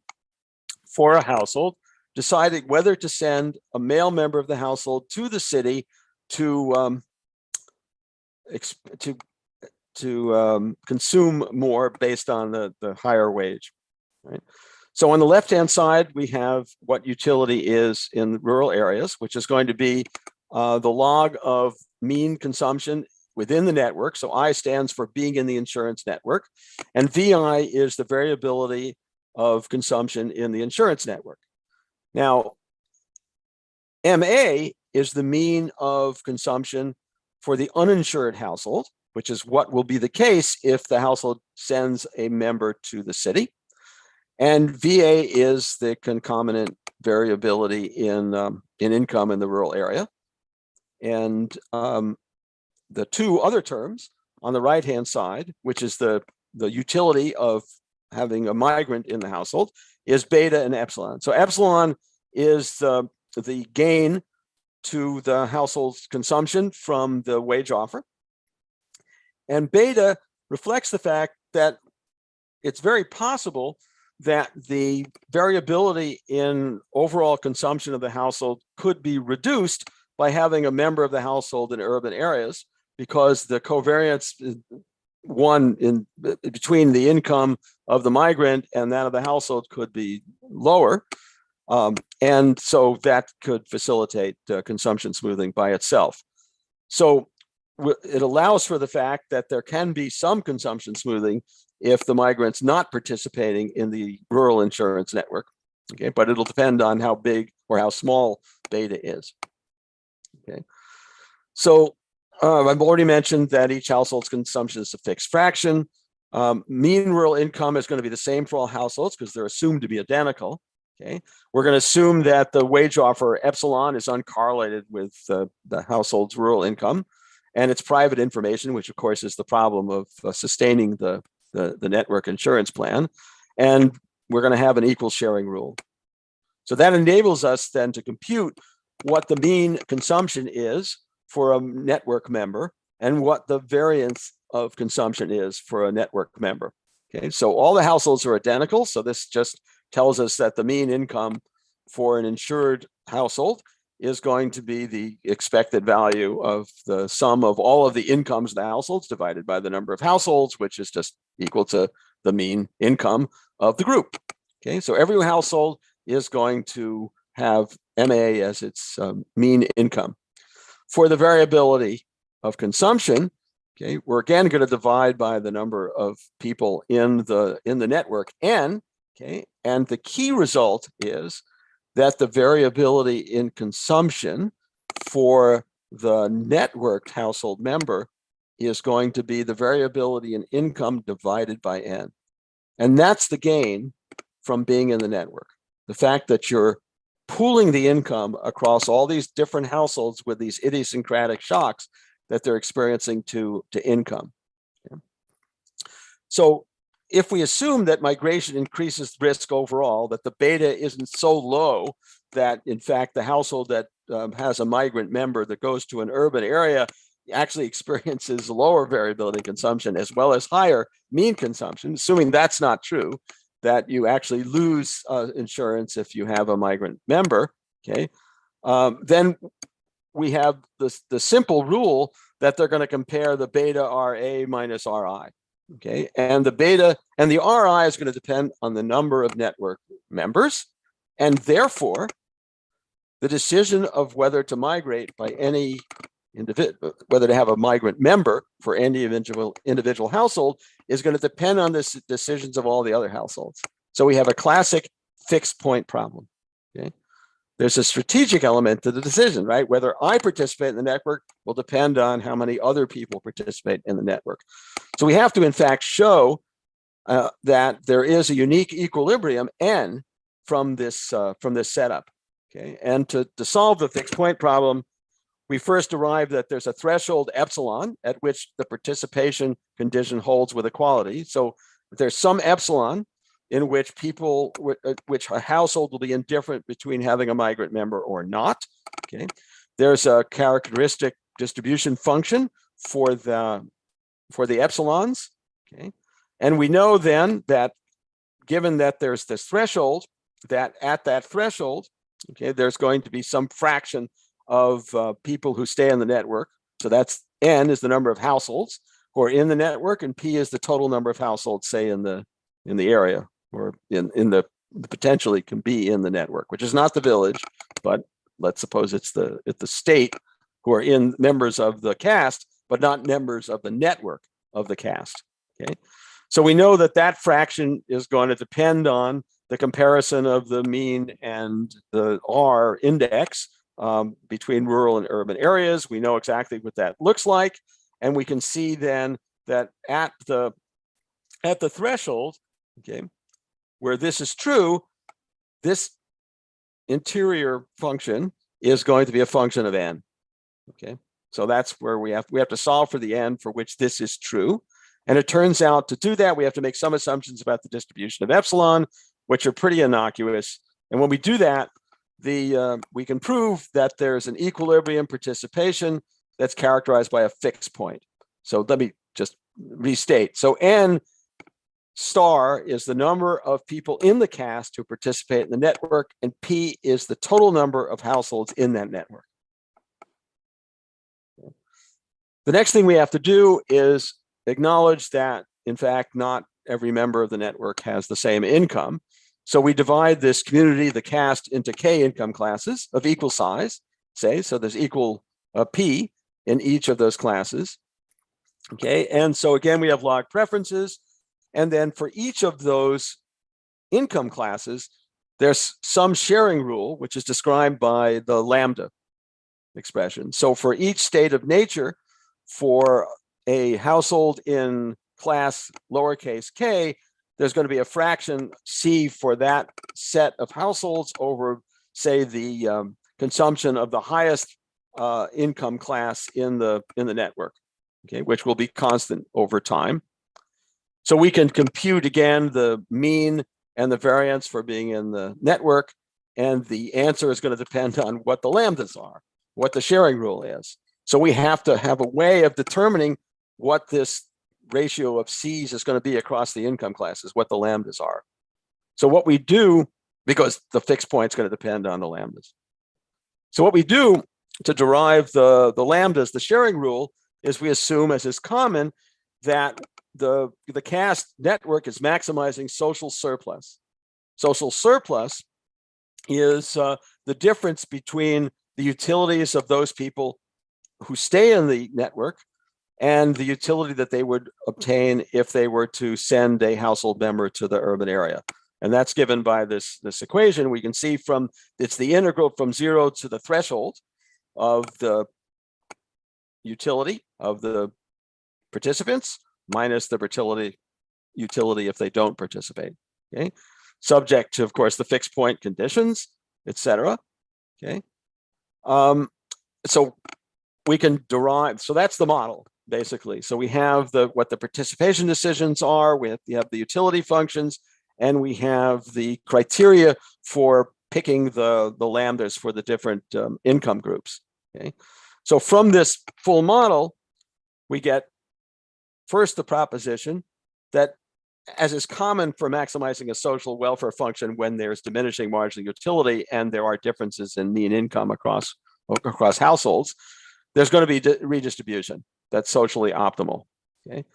for a household, deciding whether to send a male member of the household to the city to consume more based on the higher wage. Right? So on the left-hand side, we have what utility is in rural areas, which is going to be the log of mean consumption within the network. So I stands for being in the insurance network, and VI is the variability of consumption in the insurance network. Now, MA is the mean of consumption for the uninsured household, which is what will be the case if the household sends a member to the city. And VA is the concomitant variability in income in the rural area. And the two other terms on the right-hand side, which is the utility of having a migrant in the household, is beta and epsilon. So epsilon is the gain to the household's consumption from the wage offer. And beta reflects the fact that it's very possible that the variability in overall consumption of the household could be reduced by having a member of the household in urban areas, because the covariance between the income of the migrant and that of the household could be lower. And so that could facilitate consumption smoothing by itself. So it allows for the fact that there can be some consumption smoothing if the migrant's not participating in the rural insurance network. Okay, but it'll depend on how big or how small beta is. Okay, so I've already mentioned that each household's consumption is a fixed fraction. Mean rural income is going to be the same for all households because they're assumed to be identical. Okay, we're going to assume that the wage offer epsilon is uncorrelated with the household's rural income, and it's private information, which of course is the problem of sustaining the network insurance plan. And we're going to have an equal sharing rule. So that enables us then to compute what the mean consumption is for a network member and what the variance of consumption is for a network member. Okay, so all the households are identical. So this just tells us that the mean income for an insured household is going to be the expected value of the sum of all of the incomes of the households divided by the number of households, which is just equal to the mean income of the group. Okay, so every household is going to have MA as its mean income. For the variability of consumption, okay, we're again going to divide by the number of people in the network N. Okay, and the key result is that the variability in consumption for the networked household member is going to be the variability in income divided by N. And that's the gain from being in the network. The fact that you're pooling the income across all these different households with these idiosyncratic shocks that they're experiencing to income. Okay. So if we assume that migration increases risk overall, that the beta isn't so low that in fact the household that has a migrant member that goes to an urban area actually experiences lower variability in consumption as well as higher mean consumption, assuming that's not true, that you actually lose insurance if you have a migrant member, okay, then we have the simple rule that they're going to compare the beta RA minus RI. Okay, and the beta and the RI is going to depend on the number of network members, and therefore the decision of whether to migrate by any individual, whether to have a migrant member for any individual household is going to depend on the decisions of all the other households. So we have a classic fixed point problem. Okay, there's a strategic element to the decision, right? Whether I participate in the network will depend on how many other people participate in the network. So we have to, in fact, show that there is a unique equilibrium N from this setup. Okay, and to solve the fixed point problem, we first derive that there's a threshold epsilon at which the participation condition holds with equality. So there's some epsilon in which which a household will be indifferent between having a migrant member or not. Okay, there's a characteristic distribution function for the epsilons. Okay, and we know then that given that there's this threshold, that at that threshold, okay, there's going to be some fraction of people who stay in the network. So that's N is the number of households who are in the network, and P is the total number of households, say in the area, or in the potentially can be in the network, which is not the village, but let's suppose it's the state who are in members of the caste, but not members of the network of the caste. Okay, so we know that that fraction is going to depend on the comparison of the mean and the R index between rural and urban areas. We know exactly what that looks like, and we can see then that at the threshold, okay, where this is true, this interior function is going to be a function of N. Okay, so that's where we have to solve for the N for which this is true. And it turns out to do that, we have to make some assumptions about the distribution of epsilon, which are pretty innocuous. And when we do that, we can prove that there's an equilibrium participation that's characterized by a fixed point. So let me just restate. So N star is the number of people in the caste who participate in the network, and P is the total number of households in that network. The next thing we have to do is acknowledge that, in fact, not every member of the network has the same income. So we divide this community, the caste, into K income classes of equal size, say, so there's equal P in each of those classes. Okay, and so again, we have log preferences. And then for each of those income classes, there's some sharing rule, which is described by the lambda expression. So for each state of nature, for a household in class lowercase k, there's going to be a fraction C for that set of households over, say, the consumption of the highest income class in the network, okay, which will be constant over time. So we can compute again the mean and the variance for being in the network, and the answer is going to depend on what the lambdas are, what the sharing rule is. So we have to have a way of determining what this ratio of C's is going to be across the income classes, what the lambdas are. So what we do, because the fixed point is going to depend on the lambdas. So what we do to derive the lambdas, the sharing rule, is we assume, as is common, that the caste network is maximizing social surplus. Social surplus is the difference between the utilities of those people who stay in the network and the utility that they would obtain if they were to send a household member to the urban area. And that's given by this equation. We can see it's the integral from 0 to the threshold of the utility of the participants minus the utility if they don't participate, okay? Subject to, of course, the fixed point conditions, etc. Okay. So we can derive, so that's the model, basically. So we have what the participation decisions are, we have the utility functions, and we have the criteria for picking the lambdas for the different income groups. Okay. So from this full model, we get first the proposition that, as is common for maximizing a social welfare function when there's diminishing marginal utility and there are differences in mean income across households, there's going to be redistribution that's socially optimal. Okay.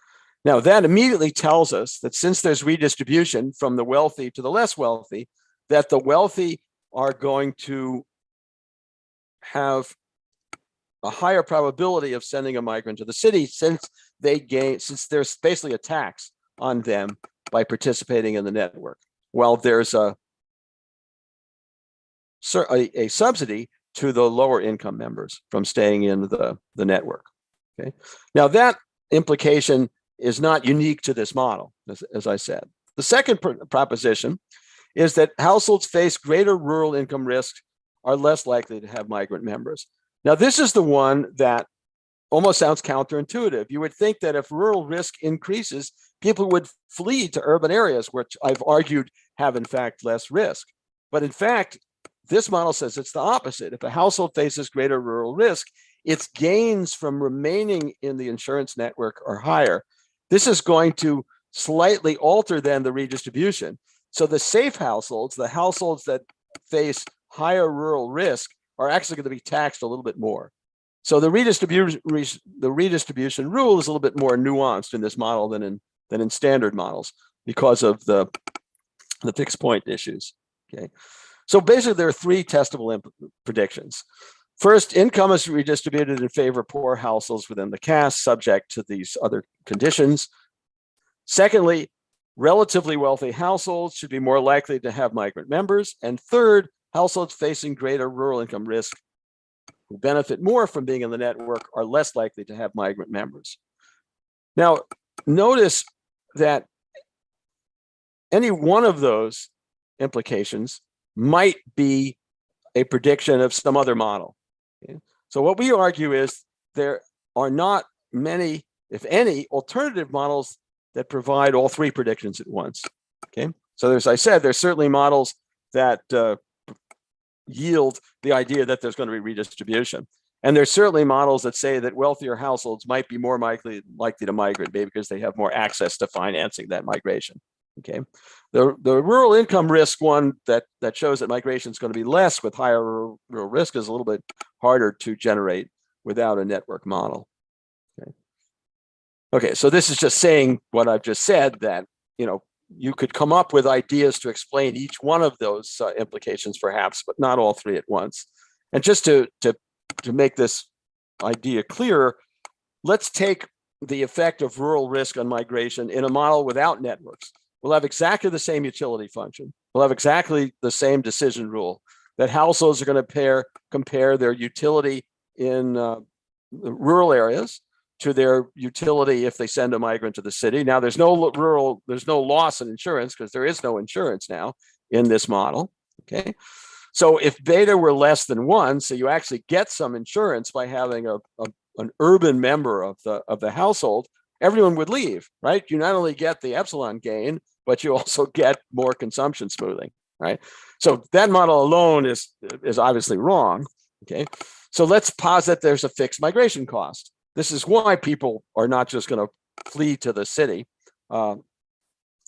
Now that immediately tells us that since there's redistribution from the wealthy to the less wealthy, that the wealthy are going to have a higher probability of sending a migrant to the city since there's basically a tax on them by participating in the network. Well, there's a a subsidy to the lower income members from staying in the network. Okay. Now that implication is not unique to this model, as I said. The second proposition is that households face greater rural income risks are less likely to have migrant members. Now, this is the one that almost sounds counterintuitive. You would think that if rural risk increases, people would flee to urban areas, which I've argued have in fact less risk. But in fact, this model says it's the opposite. If a household faces greater rural risk, its gains from remaining in the insurance network are higher. This is going to slightly alter then the redistribution. So the safe households, the households that face higher rural risk, are actually going to be taxed a little bit more. So the redistribution rule is a little bit more nuanced in this model than in standard models because of the fixed point issues. Okay, so basically there are three testable predictions. First, income is redistributed in favor of poor households within the caste, subject to these other conditions. Secondly, relatively wealthy households should be more likely to have migrant members. And third, households facing greater rural income risk who benefit more from being in the network are less likely to have migrant members. Now, notice that any one of those implications might be a prediction of some other model. Okay? So what we argue is there are not many, if any, alternative models that provide all three predictions at once. Okay, so as I said, there's certainly models that yield the idea that there's going to be redistribution. And there's certainly models that say that wealthier households might be more likely to migrate, maybe because they have more access to financing that migration. Okay, the rural income risk one that shows that migration is going to be less with higher rural risk is a little bit harder to generate without a network model. Okay, so this is just saying what I've just said, that you could come up with ideas to explain each one of those implications, perhaps, but not all three at once. And just to make this idea clearer, let's take the effect of rural risk on migration in a model without networks. We'll have exactly the same utility function. We'll have exactly the same decision rule, that households are going to compare their utility in rural areas to their utility if they send a migrant to the city. Now, there's no loss in insurance because there is no insurance now in this model. Okay, so if beta were less than 1, so you actually get some insurance by having an urban member of the household, everyone would leave, right? You not only get the epsilon gain, but you also get more consumption smoothing, right? So that model alone is obviously wrong. Okay, so let's posit there's a fixed migration cost. This is why people are not just going to flee to the city.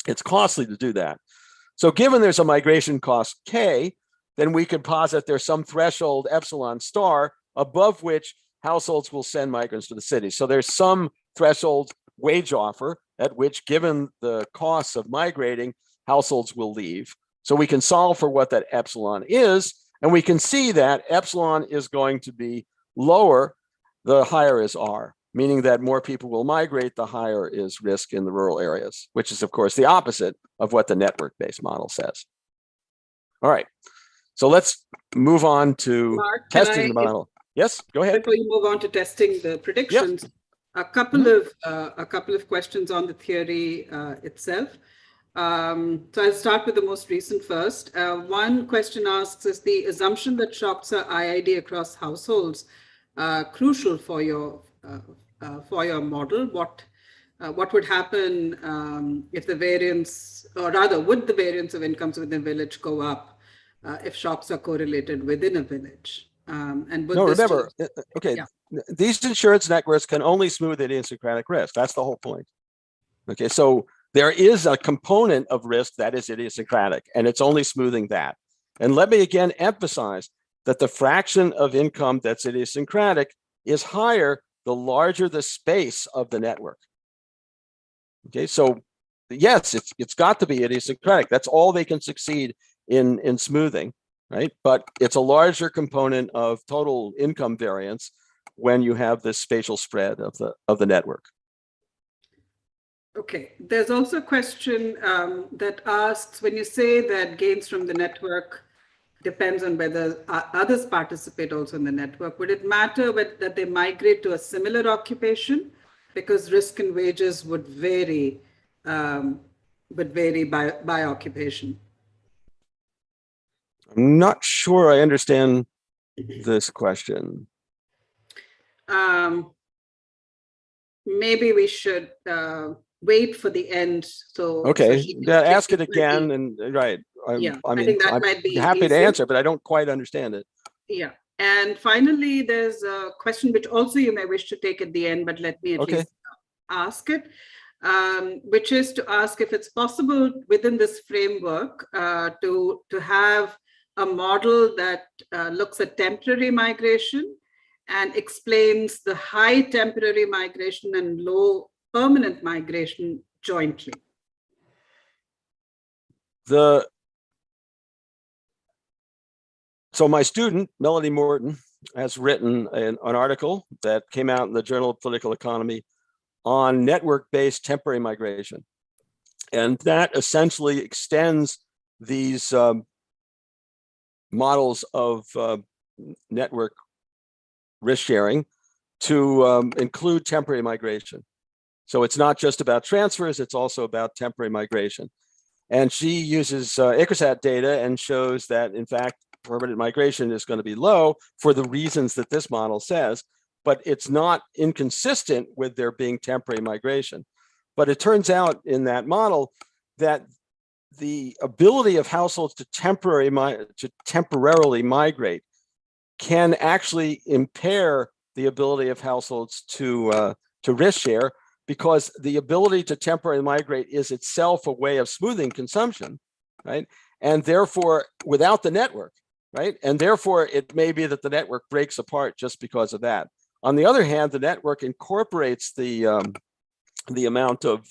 It's costly to do that. So given there's a migration cost K, then we could posit there's some threshold epsilon star above which households will send migrants to the city. So there's some threshold wage offer at which, given the costs of migrating, households will leave. So we can solve for what that epsilon is, and we can see that epsilon is going to be lower the higher is R, meaning that more people will migrate, the higher is risk in the rural areas, which is, of course, the opposite of what the network-based model says. All right, so let's move on to Mark, testing the model. Yes, go ahead. Before you move on to testing the predictions, yep. a couple of questions on the theory itself. So I'll start with the most recent first. One question asks, is the assumption that shocks are IID across households crucial for your model? What would happen if the variance, or rather, would the variance of incomes within a village go up if shocks are correlated within a village? And no, remember, okay, yeah. These insurance networks can only smooth idiosyncratic risk. That's the whole point. Okay, so there is a component of risk that is idiosyncratic, and it's only smoothing that. And let me again emphasize that the fraction of income that's idiosyncratic is higher the larger the space of the network. Okay, so yes, it's got to be idiosyncratic. That's all they can succeed in smoothing, right? But it's a larger component of total income variance when you have this spatial spread of the network. Okay, there's also a question that asks, when you say that gains from the network depends on whether others participate also in the network. Would it matter that they migrate to a similar occupation? Because risk and wages would vary by occupation. I'm not sure I understand this question. Maybe we should wait for the end. So okay, ask it maybe again, and right. I think that might be happy to easier. answer, but I don't quite understand it. Yeah. And finally, there's a question which also you may wish to take at the end, but let me at least ask it, which is to ask if it's possible within this framework to have a model that looks at temporary migration and explains the high temporary migration and low permanent migration jointly. So my student, Melody Morton, has written an article that came out in the Journal of Political Economy on network-based temporary migration. And that essentially extends these models of network risk sharing to include temporary migration. So it's not just about transfers, it's also about temporary migration. And she uses ICRSAT data and shows that, in fact, permanent migration is going to be low for the reasons that this model says, but it's not inconsistent with there being temporary migration. But it turns out in that model that the ability of households to temporarily migrate can actually impair the ability of households to risk share, because the ability to temporarily migrate is itself a way of smoothing consumption, right? And therefore, without the network, right? And therefore, it may be that the network breaks apart just because of that. On the other hand, the network incorporates the amount of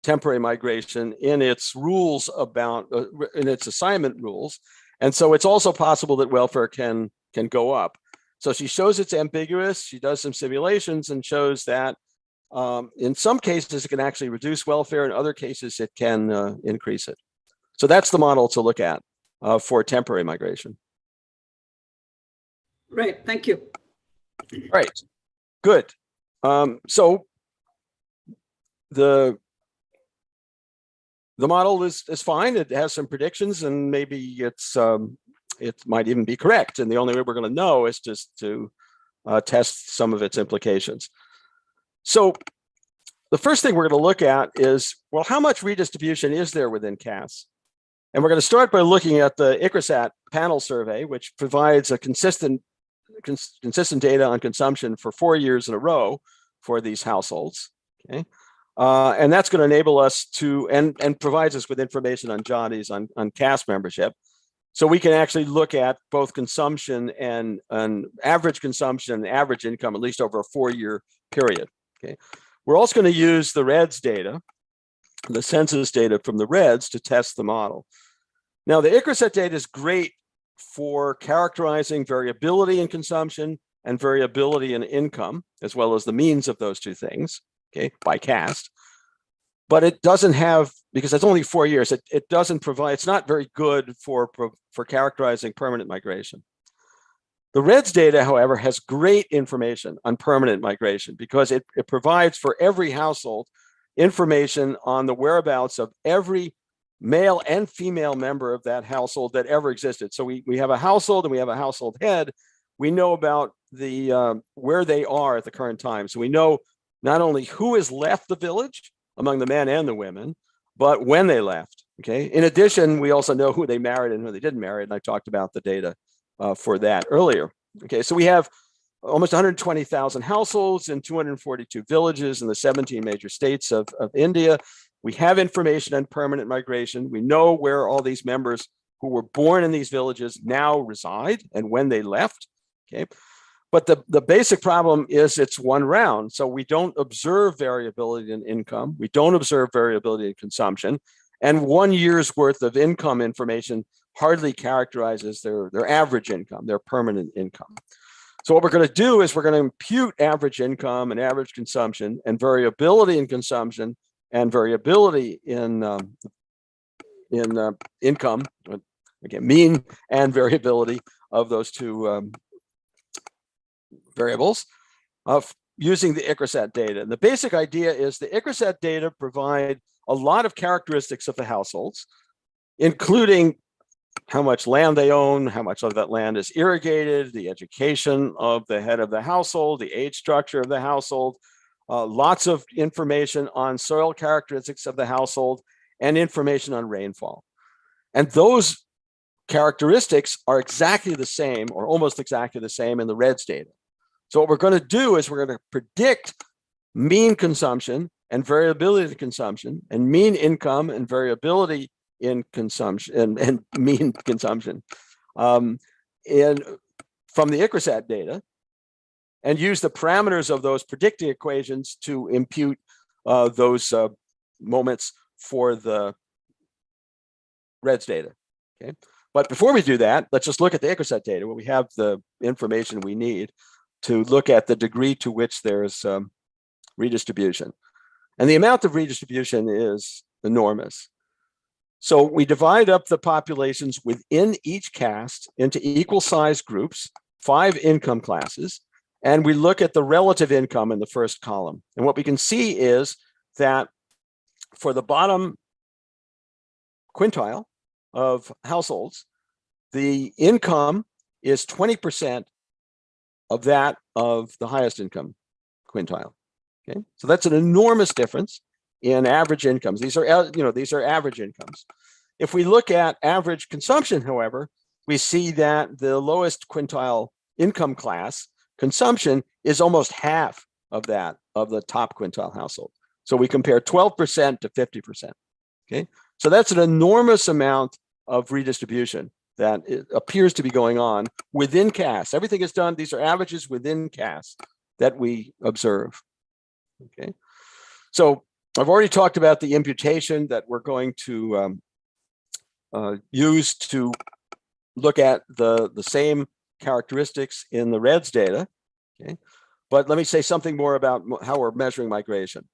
temporary migration in its rules about, in its assignment rules. And so it's also possible that welfare can go up. So she shows it's ambiguous. She does some simulations and shows that in some cases it can actually reduce welfare. In other cases, it can increase it. So that's the model to look at for temporary migration. Right, thank you. Right, good. So the model is fine. It has some predictions, and maybe it might even be correct. And the only way we're going to know is just to test some of its implications. So the first thing we're going to look at is, well, how much redistribution is there within CAS? And we're going to start by looking at the ICRSAT panel survey, which provides a consistent data on consumption for 4 years in a row for these households. Okay. And that's going to enable us to, and provides us with information on Johnny's, on CAS membership. So we can actually look at both consumption and average consumption and average income, at least over a 4-year period. Okay. We're also going to use the REDS data, the census data from the REDS, to test the model. Now, the ICRSAT data is great for characterizing variability in consumption and variability in income, as well as the means of those two things, okay, by caste. But it doesn't have, because it's only 4 years, it doesn't provide, it's not very good for characterizing permanent migration. The REDS data, however, has great information on permanent migration because it provides for every household information on the whereabouts of every male and female member of that household that ever existed. So we have a household and we have a household head. We know about the where they are at the current time. So we know not only who has left the village among the men and the women, but when they left. Okay. In addition, we also know who they married and who they didn't marry. And I talked about the data for that earlier. Okay. So we have almost 120,000 households in 242 villages in the 17 major states of India. We have information on permanent migration. We know where all these members who were born in these villages now reside and when they left. Okay. But the basic problem is it's one round. So we don't observe variability in income. We don't observe variability in consumption. And 1 year's worth of income information hardly characterizes their average income, their permanent income. So what we're going to do is we're going to impute average income and average consumption and variability in consumption and variability in income, again, mean and variability of those two variables of using the ICRSAT data. And the basic idea is the ICRSAT data provide a lot of characteristics of the households, including how much land they own, how much of that land is irrigated, the education of the head of the household, the age structure of the household, lots of information on soil characteristics of the household, and information on rainfall. And those characteristics are exactly the same, or almost exactly the same, in the REDS data. So what we're going to do is we're going to predict mean consumption and variability in consumption, and mean income and variability in consumption and mean consumption from the ICRSAT data, and use the parameters of those predicting equations to impute those moments for the REDS data. Okay, but before we do that, let's just look at the ICRSAT data where we have the information we need to look at the degree to which there's redistribution. And the amount of redistribution is enormous. So we divide up the populations within each caste into equal size groups, 5 income classes, and we look at the relative income in the first column. And what we can see is that for the bottom quintile of households, the income is 20% of that of the highest income quintile. Okay, so that's an enormous difference in average incomes. These are, these are average incomes. If we look at average consumption, however, we see that the lowest quintile income class consumption is almost half of that of the top quintile household. So we compare 12% to 50%. Okay, so that's an enormous amount of redistribution that appears to be going on within castes. Everything is done, these are averages within castes that we observe. Okay, so I've already talked about the imputation that we're going to use to look at the same characteristics in the REDS data. Okay, but let me say something more about how we're measuring migration.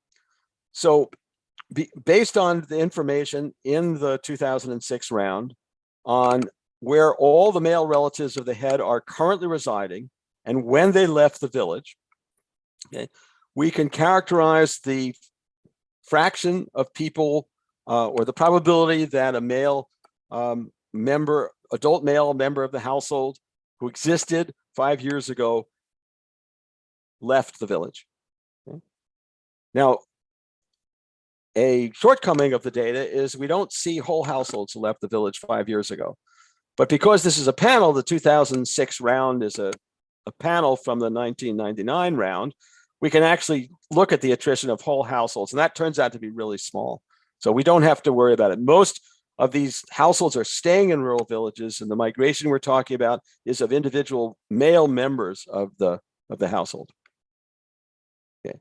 So based on the information in the 2006 round on where all the male relatives of the head are currently residing and when they left the village, okay, we can characterize the fraction of people or the probability that a male member, adult male member of the household who existed 5 years ago left the village. Okay. Now, a shortcoming of the data is we don't see whole households who left the village 5 years ago. But because this is a panel, the 2006 round is a panel from the 1999 round, we can actually look at the attrition of whole households, and that turns out to be really small. So we don't have to worry about it. Most of these households are staying in rural villages, and the migration we're talking about is of individual male members of the household. Okay.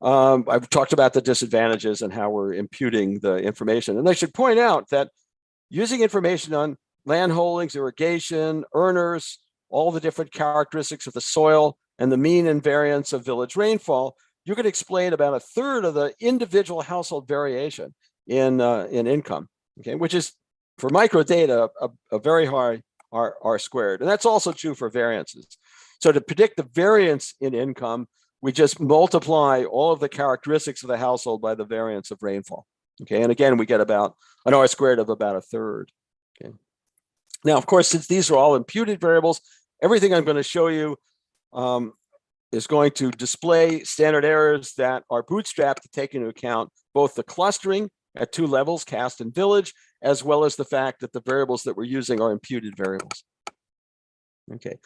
I've talked about the disadvantages and how we're imputing the information. And I should point out that using information on land holdings, irrigation, earners, all the different characteristics of the soil, and the mean and variance of village rainfall, you can explain about a third of the individual household variation in income, okay, which is for micro data a very high R squared. And that's also true for variances. So to predict the variance in income, we just multiply all of the characteristics of the household by the variance of rainfall. Okay, and again, we get about an R squared of about a third. Okay. Now, of course, since these are all imputed variables, everything I'm going to show you is going to display standard errors that are bootstrapped to take into account both the clustering at 2 levels, caste and village, as well as the fact that the variables that we're using are imputed variables. Okay.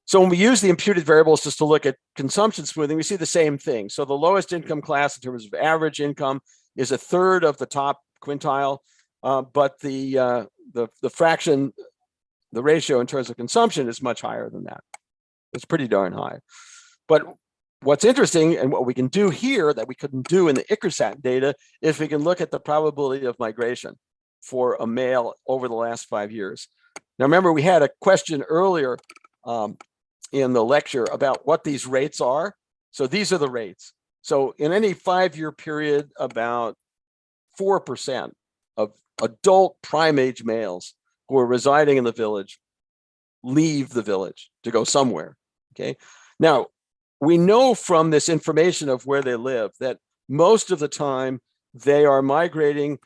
So when we use the imputed variables just to look at consumption smoothing, we see the same thing. So the lowest income class in terms of average income is a third of the top quintile, but the fraction, the ratio in terms of consumption is much higher than that. It's pretty darn high. But what's interesting and what we can do here that we couldn't do in the ICRSAT data is we can look at the probability of migration for a male over the last 5 years. Now, remember, we had a question earlier in the lecture about what these rates are. So these are the rates. So in any 5-year period, about 4% of adult prime age males who are residing in the village leave the village to go somewhere. Okay. Now, we know from this information of where they live that most of the time they are migrating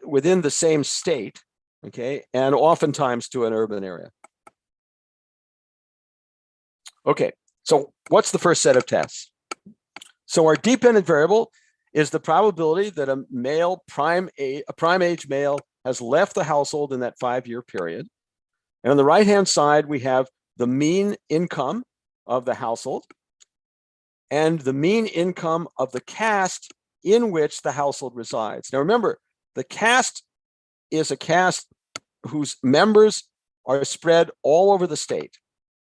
within the same state, okay, and oftentimes to an urban area. Okay, so what's the first set of tests? So our dependent variable is the probability that a prime age male has left the household in that 5-year period. And on the right-hand side, we have the mean income of the household and the mean income of the caste in which the household resides. Now, remember, the caste is a caste whose members are spread all over the state.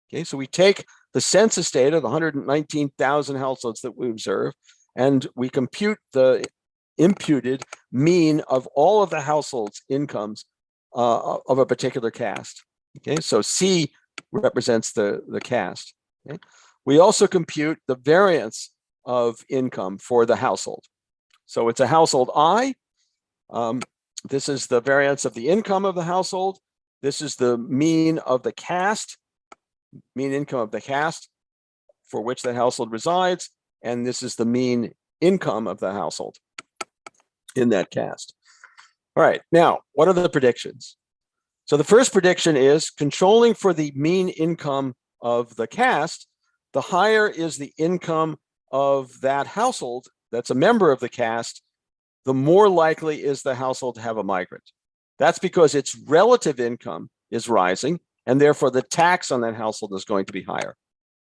Okay, so we take the census data, the 119,000 households that we observe, and we compute the imputed mean of all of the households' incomes of a particular caste. Okay, so C represents the caste. Okay? We also compute the variance of income for the household. So it's a household I. This is the variance of the income of the household. This is the mean of the caste, mean income of the caste for which the household resides. And this is the mean income of the household in that caste. All right, now, what are the predictions? So the first prediction is controlling for the mean income of the caste, the higher is the income of that household that's a member of the caste, the more likely is the household to have a migrant. That's because its relative income is rising, and therefore the tax on that household is going to be higher.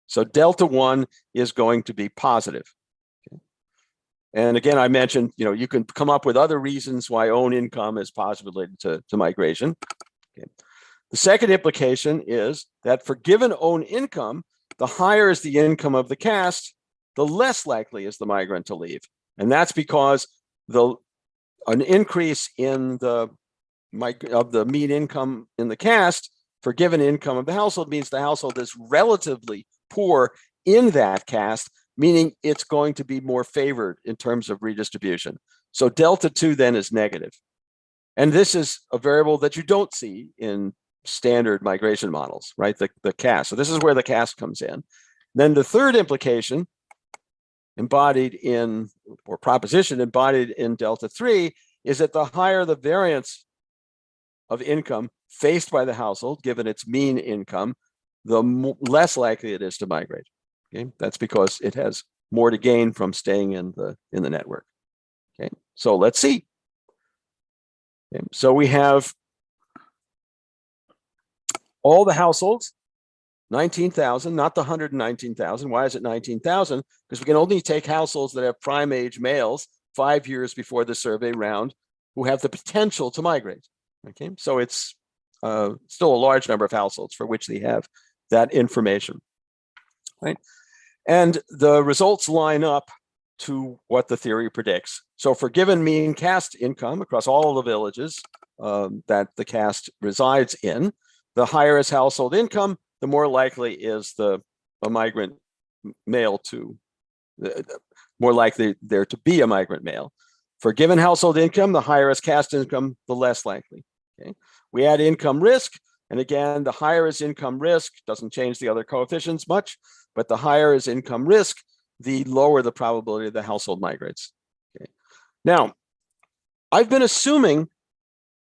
So delta 1 is going to be positive. Okay. And again, I mentioned, you can come up with other reasons why own income is positively related to migration. Okay. The second implication is that for given own income, the higher is the income of the caste, the less likely is the migrant to leave. And that's because an increase in the mean income in the caste for given income of the household means the household is relatively poor in that caste, meaning it's going to be more favored in terms of redistribution. So delta 2 then is negative. And this is a variable that you don't see in standard migration models, right? The caste. So this is where the caste comes in. Then the third implication embodied in, or proposition embodied in delta 3 is that the higher the variance of income faced by the household, given its mean income, the less likely it is to migrate. Okay, that's because it has more to gain from staying in the network. Okay, so let's see. Okay, so we have all the households, 19,000, not the 119,000. Why is it 19,000? Because we can only take households that have prime age males 5 years before the survey round who have the potential to migrate. Okay, so it's still a large number of households for which they have that information, right? And the results line up to what the theory predicts. So for given mean caste income across all of the villages that the caste resides in, the higher is household income, the more likely is a migrant male more likely there to be a migrant male. For given household income, the higher is caste income, the less likely. Okay, we add income risk, and again, the higher is income risk, doesn't change the other coefficients much, but the higher is income risk, the lower the probability the household migrates. Okay. Now, I've been assuming,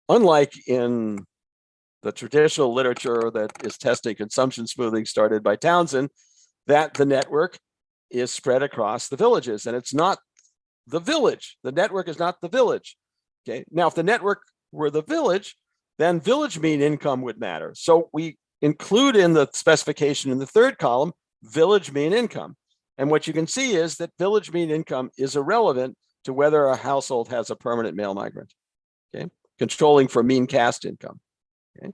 unlike in the traditional literature that is testing consumption smoothing started by Townsend, that the network is spread across the villages, and it's not the village. The network is not the village. Okay. Now, if the network were the village, then village mean income would matter. So we include in the specification in the third column, village mean income. And what you can see is that village mean income is irrelevant to whether a household has a permanent male migrant. Okay. Controlling for mean caste income. Okay.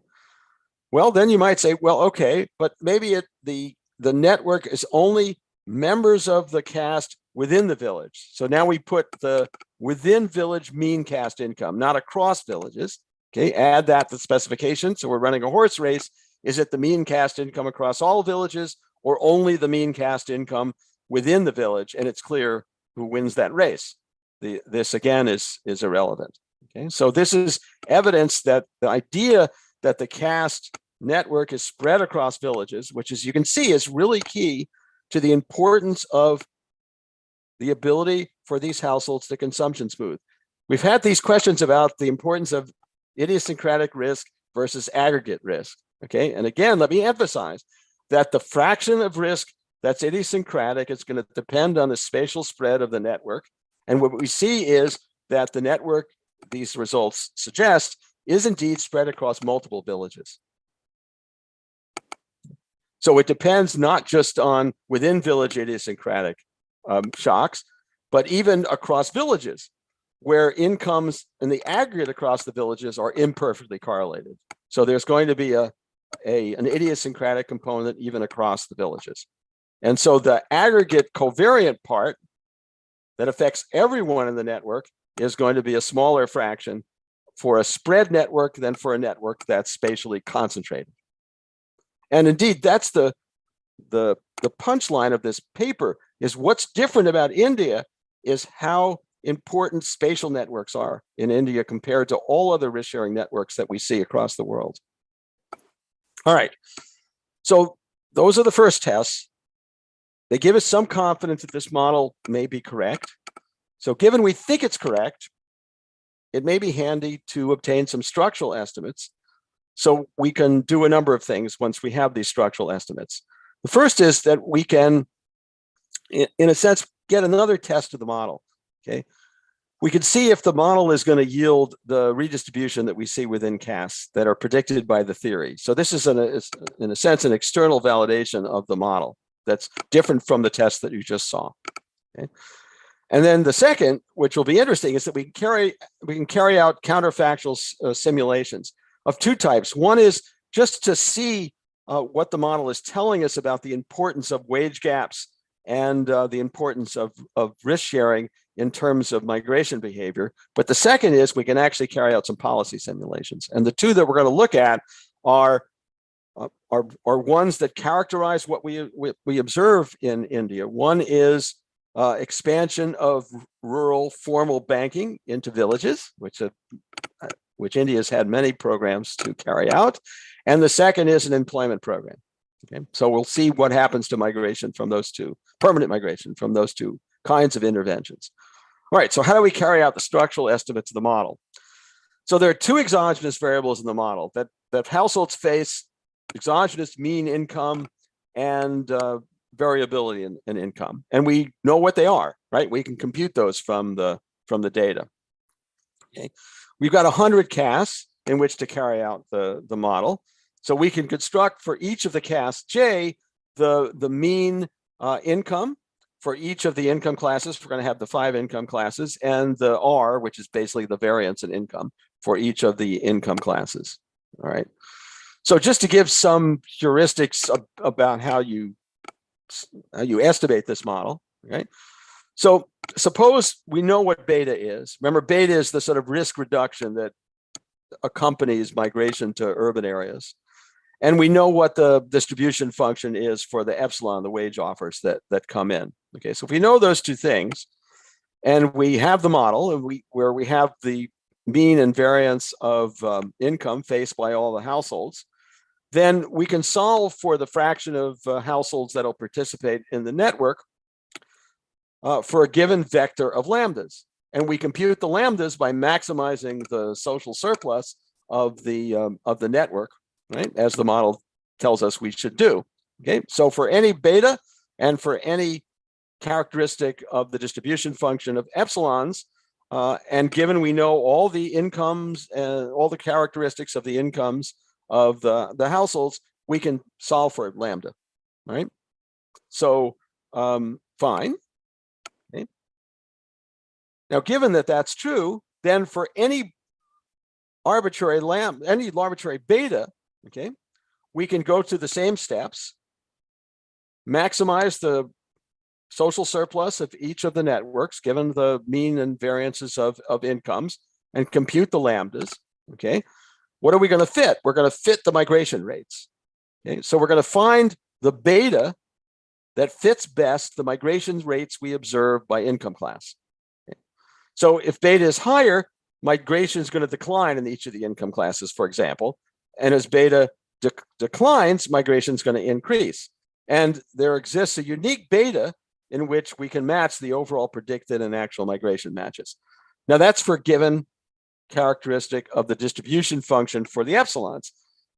Well, then you might say, well, okay, but maybe the network is only members of the caste within the village. So now we put the within village mean caste income, not across villages. Okay, add that to the specification. So we're running a horse race. Is it the mean caste income across all villages or only the mean caste income within the village? And it's clear who wins that race. This again is irrelevant. Okay, so this is evidence that the idea that the caste network is spread across villages, which, as you can see, is really key to the importance of the ability for these households to consumption smooth. We've had these questions about the importance of idiosyncratic risk versus aggregate risk. Okay, and again, let me emphasize that the fraction of risk that's idiosyncratic is going to depend on the spatial spread of the network. And what we see is that the network, these results suggest, is indeed spread across multiple villages. So it depends not just on within village idiosyncratic shocks, but even across villages where incomes in the aggregate across the villages are imperfectly correlated. So there's going to be an idiosyncratic component even across the villages. And so the aggregate covariant part that affects everyone in the network is going to be a smaller fraction for a spread network than for a network that's spatially concentrated. And indeed, that's the punchline of this paper, is what's different about India is how important spatial networks are in India compared to all other risk-sharing networks that we see across the world. All right, so those are the first tests. They give us some confidence that this model may be correct. So given we think it's correct, it may be handy to obtain some structural estimates so we can do a number of things once we have these structural estimates. The first is that we can, in a sense, get another test of the model, okay? We can see if the model is going to yield the redistribution that we see within castes that are predicted by the theory. So this is, in a sense, an external validation of the model that's different from the test that you just saw, okay? And then the second, which will be interesting, is that we can carry out counterfactual simulations of two types. One is just to see what the model is telling us about the importance of wage gaps and the importance of risk sharing in terms of migration behavior. But the second is we can actually carry out some policy simulations. And the two that we're going to look at are ones that characterize what we observe in India. One is expansion of rural formal banking into villages, which India has had many programs to carry out. And the second is an employment program. Okay, so we'll see what happens to migration from those two, permanent migration from those two kinds of interventions. All right, so how do we carry out the structural estimates of the model? So there are two exogenous variables in the model that households face: exogenous mean income and variability in income. And we know what they are, right? We can compute those from the data. Okay, we've got 100 castes in which to carry out the model. So we can construct for each of the castes J the mean income for each of the income classes. We're going to have the 5 income classes, and the R, which is basically the variance in income for each of the income classes. All right. So just to give some heuristics about how you estimate this model, right? So suppose we know what beta is. Remember, beta is the sort of risk reduction that accompanies migration to urban areas. And we know what the distribution function is for the epsilon, the wage offers that come in. Okay, so if we know those two things, and we have the model, and where we have the mean and variance of income faced by all the households, then we can solve for the fraction of households that'll participate in the network for a given vector of lambdas. And we compute the lambdas by maximizing the social surplus of the network, right? As the model tells us we should do. Okay, so for any beta and for any characteristic of the distribution function of epsilons, and given we know all the incomes and all the characteristics of the incomes of the households, we can solve for lambda, right? So fine. Okay. Now, given that that's true, then for any arbitrary beta, okay, we can go to the same steps, maximize the social surplus of each of the networks, given the mean and variances of incomes, and compute the lambdas, okay? What are we going to fit? We're going to fit the migration rates, okay? So we're going to find the beta that fits best the migration rates we observe by income class. Okay? So if beta is higher, migration is going to decline in each of the income classes, for example. And as beta declines, migration is going to increase. And there exists a unique beta in which we can match the overall predicted and actual migration matches. Now that's for given characteristic of the distribution function for the epsilons.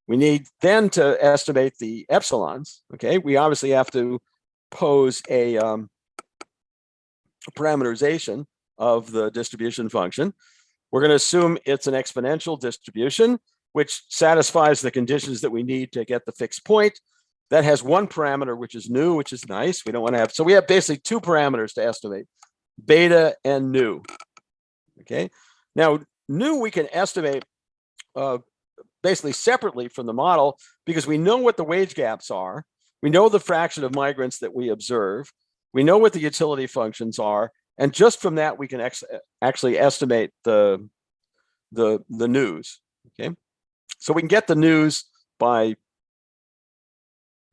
We need then to estimate the epsilons. Okay, we obviously have to pose a parameterization of the distribution function. We're going to assume it's an exponential distribution, which satisfies the conditions that we need to get the fixed point. That has one parameter, which is nu, which is nice. We don't want to have, so we have basically two parameters to estimate, beta and nu. Okay, now nu we can estimate basically separately from the model because we know what the wage gaps are. We know the fraction of migrants that we observe. We know what the utility functions are. And just from that, we can actually estimate the nus. Okay, so we can get the nus by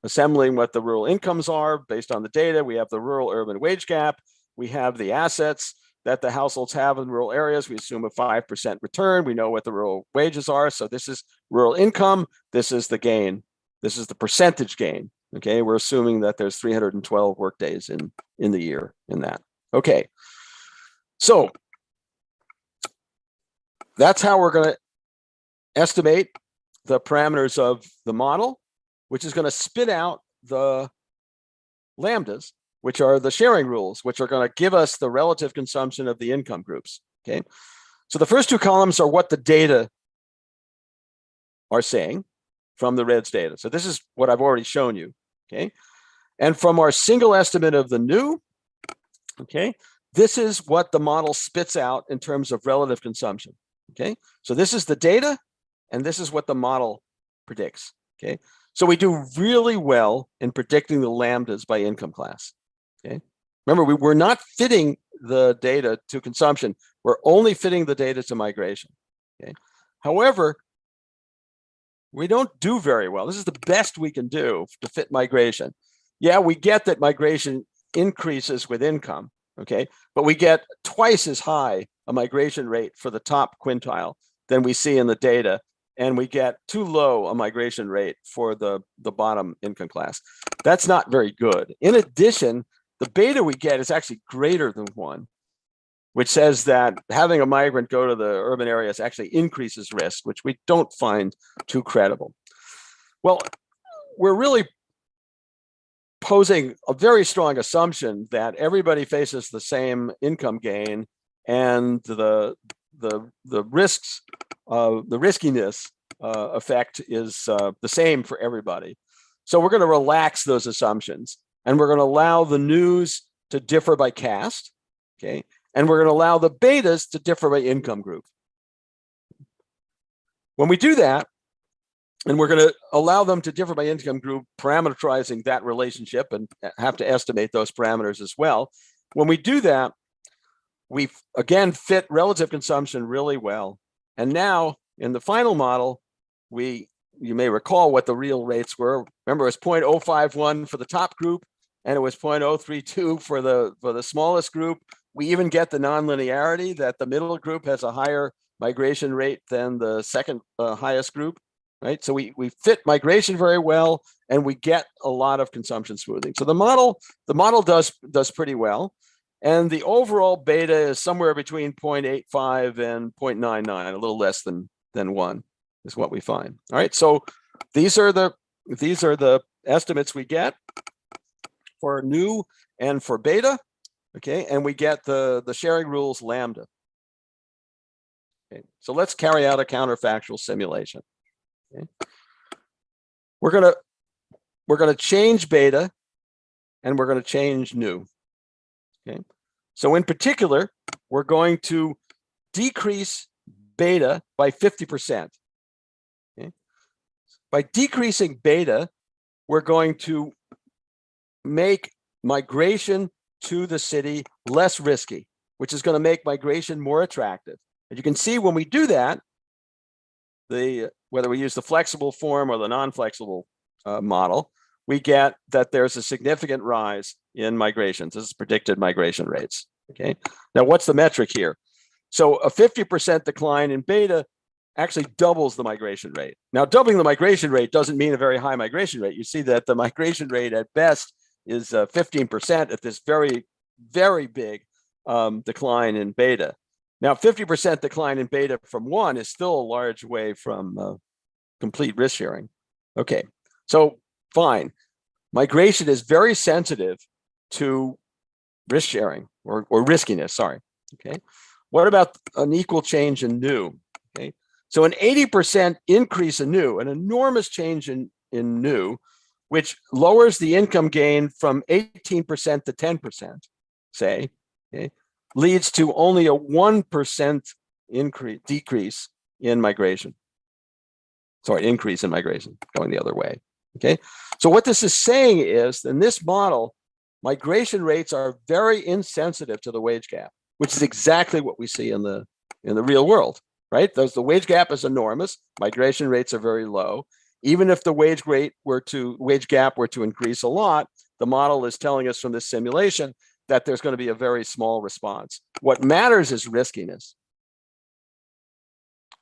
assembling what the rural incomes are based on the data. We have the rural urban wage gap. We have the assets that the households have in rural areas. We assume a 5% return. We know what the rural wages are. So this is rural income. This is the gain. This is the percentage gain. Okay, we're assuming that there's 312 work days in the year in that. Okay, so that's how we're going to estimate the parameters of the model, which is going to spit out the lambdas, which are the sharing rules, which are going to give us the relative consumption of the income groups. Okay, so the first two columns are what the data are saying from the REDS data. So this is what I've already shown you. Okay, and from our single estimate of the nu, okay, this is what the model spits out in terms of relative consumption. Okay, so this is the data, and this is what the model predicts. Okay, so we do really well in predicting the lambdas by income class. Okay, remember, we're not fitting the data to consumption. We're only fitting the data to migration. Okay, however, we don't do very well. This is the best we can do to fit migration. Yeah, we get that migration increases with income, okay, but we get twice as high a migration rate for the top quintile than we see in the data, and we get too low a migration rate for the bottom income class. That's not very good. In addition, the beta we get is actually greater than 1, which says that having a migrant go to the urban areas actually increases risk, which we don't find too credible. Well, we're really posing a very strong assumption that everybody faces the same income gain, and the risks, the riskiness effect is the same for everybody. So we're going to relax those assumptions, and we're going to allow the nus to differ by caste. Okay. And we're going to allow the betas to differ by income group. When we do that, and we're going to allow them to differ by income group, parameterizing that relationship and have to estimate those parameters as well. When we do that, we again fit relative consumption really well. And now in the final model, you may recall what the real rates were. Remember, it's 0.051 for the top group, and it was 0.032 for the smallest group. We even get the nonlinearity that the middle group has a higher migration rate than the second highest group, right? So we fit migration very well, and we get a lot of consumption smoothing. So the model does pretty well, and the overall beta is somewhere between 0.85 and 0.99, a little less than 1 is what we find. All right, so these are the estimates we get for nu and for beta. Okay, and we get the sharing rules lambda. Okay, so let's carry out a counterfactual simulation. Okay. We're gonna change beta, and we're gonna change nu. Okay, so in particular, we're going to decrease beta by 50%. Okay, by decreasing beta, we're going to make migration to the city less risky, which is going to make migration more attractive. And you can see when we do that, whether we use the flexible form or the non-flexible model, we get that there's a significant rise in migrations. This is predicted migration rates. Okay. Now, what's the metric here? So a 50% decline in beta actually doubles the migration rate. Now, doubling the migration rate doesn't mean a very high migration rate. You see that the migration rate at best is 15% at this very, very big decline in beta. Now, 50% decline in beta from 1 is still a large way from complete risk sharing. Okay, so fine. Migration is very sensitive to risk sharing or riskiness, sorry. Okay, what about an equal change in new? Okay, so an 80% increase in new, an enormous change in new, which lowers the income gain from 18% to 10%, say, okay, leads to only a 1% decrease in migration. Sorry, increase in migration, going the other way. Okay, so what this is saying is, in this model, migration rates are very insensitive to the wage gap, which is exactly what we see in the real world, right? The wage gap is enormous. Migration rates are very low. Even if the wage gap were to increase a lot, the model is telling us from this simulation that there's going to be a very small response. What matters is riskiness.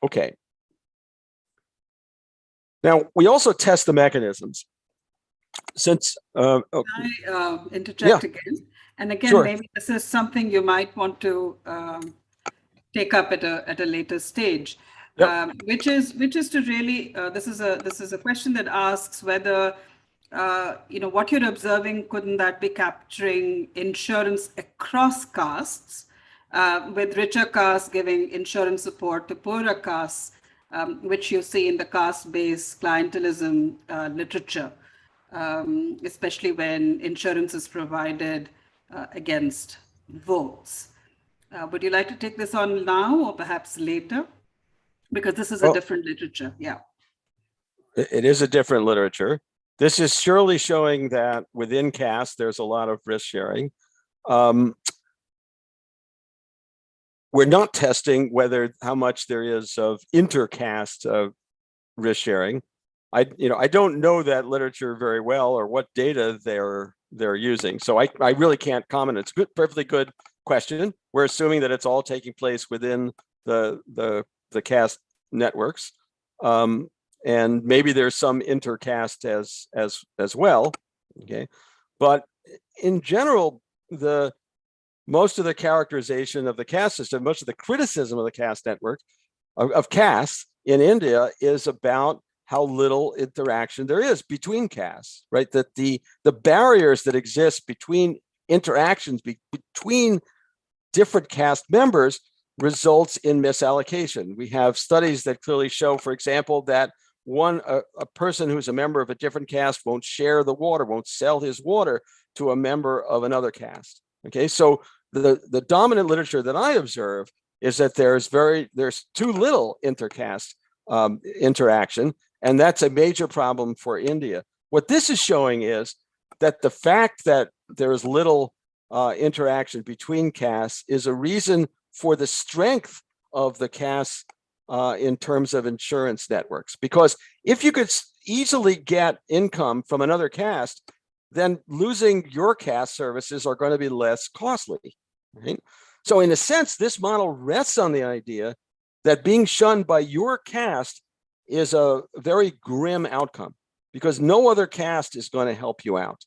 Okay. Now, we also test the mechanisms. Since Can I interject again? And again, sure. Maybe this is something you might want to take up at a later stage, Yep. which is to really this is a question that asks whether what you're observing, couldn't that be capturing insurance across castes, with richer castes giving insurance support to poorer castes, which you see in the caste-based clientelism literature, especially when insurance is provided against votes. Would you like to take this on now or perhaps later? Because this is a different literature. Yeah. It is a different literature. This is surely showing that within caste, there's a lot of risk sharing. We're not testing how much there is of intercaste risk sharing. I don't know that literature very well or what data they're using. So I really can't comment. It's a perfectly good question. We're assuming that it's all taking place within the caste networks. And maybe there's some intercaste as well. Okay. But in general, most of the characterization of the caste system, most of the criticism of the caste network of castes in India is about how little interaction there is between castes, right? That the barriers that exist between interactions between different caste members results in misallocation. We have studies that clearly show, for example, that a person who's a member of a different caste won't share the water, won't sell his water to a member of another caste. Okay, so the dominant literature that I observe is that there's too little intercaste interaction, and that's a major problem for India. What this is showing is that the fact that there's little interaction between castes is a reason for the strength of the castes in terms of insurance networks. Because if you could easily get income from another caste, then losing your caste services are going to be less costly, right? So in a sense, this model rests on the idea that being shunned by your caste is a very grim outcome because no other caste is going to help you out.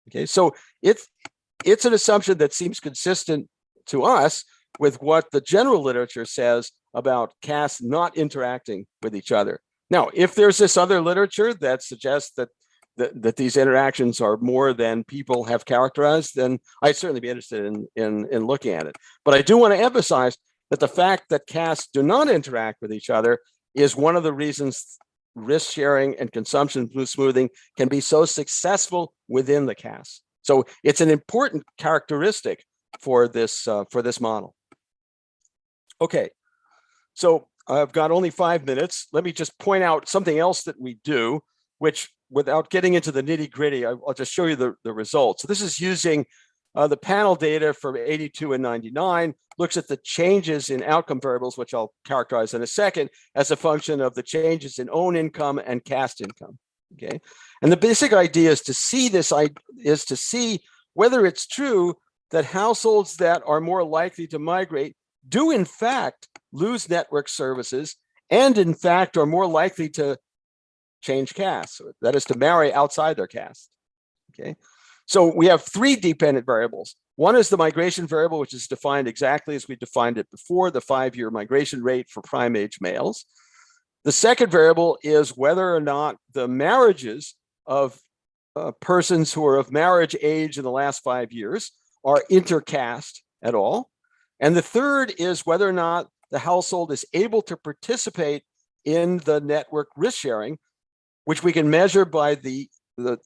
Okay, so it's an assumption that seems consistent to us with what the general literature says about castes not interacting with each other. Now, if there's this other literature that suggests that these interactions are more than people have characterized, then I'd certainly be interested in looking at it. But I do want to emphasize that the fact that castes do not interact with each other is one of the reasons risk sharing and consumption smoothing can be so successful within the caste. So it's an important characteristic for this model. Okay, so I've got only 5 minutes. Let me just point out something else that we do, which without getting into the nitty gritty, I'll just show you the results. So this is using the panel data from 82 and 99, looks at the changes in outcome variables, which I'll characterize in a second, as a function of the changes in own income and caste income. Okay, and the basic idea is to see whether it's true that households that are more likely to migrate do in fact lose network services and in fact are more likely to change castes, that is to marry outside their caste. Okay, so we have three dependent variables. One is the migration variable, which is defined exactly as we defined it before, the 5-year migration rate for prime age males. The second variable is whether or not the marriages of persons who are of marriage age in the last 5 years are intercaste at all. And the third is whether or not the household is able to participate in the network risk sharing, which we can measure by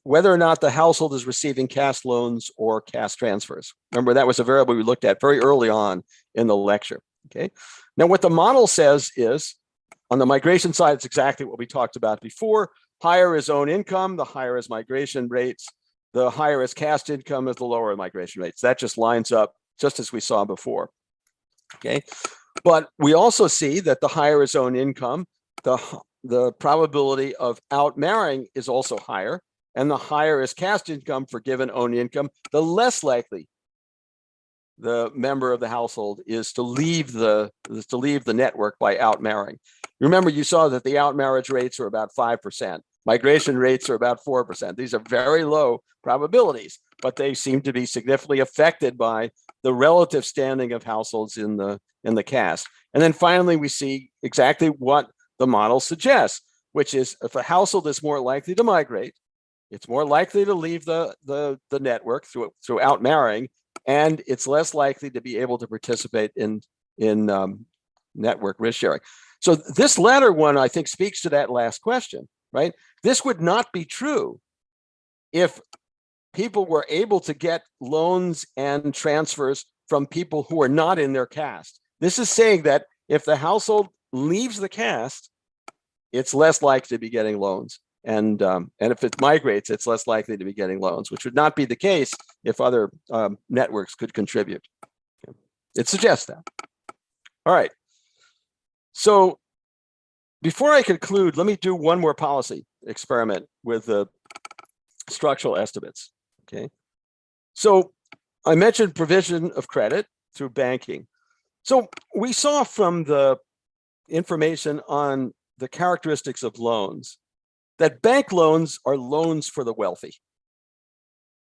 whether or not the household is receiving caste loans or caste transfers. Remember, that was a variable we looked at very early on in the lecture. Okay. Now, what the model says is, on the migration side, it's exactly what we talked about before. Higher is own income, the higher is migration rates. The higher is caste income, is the lower migration rates. That just lines up just as we saw before. Okay, but we also see that the higher is own income, the probability of outmarrying is also higher, and the higher is caste income for given own income, the less likely the member of the household is to leave the network by outmarrying. Remember, you saw that the outmarriage rates are about 5%. Migration rates are about 4%. These are very low probabilities, but they seem to be significantly affected by the relative standing of households in the caste. And then finally, we see exactly what the model suggests, which is if a household is more likely to migrate, it's more likely to leave the network through outmarrying, and it's less likely to be able to participate in network risk sharing. So this latter one, I think, speaks to that last question, right? This would not be true if people were able to get loans and transfers from people who are not in their caste. This is saying that if the household leaves the caste, it's less likely to be getting loans. And if it migrates, it's less likely to be getting loans, which would not be the case if other networks could contribute. It suggests that. All right. So before I conclude, let me do one more policy experiment with the structural estimates. Okay. So I mentioned provision of credit through banking. So we saw from the information on the characteristics of loans that bank loans are loans for the wealthy.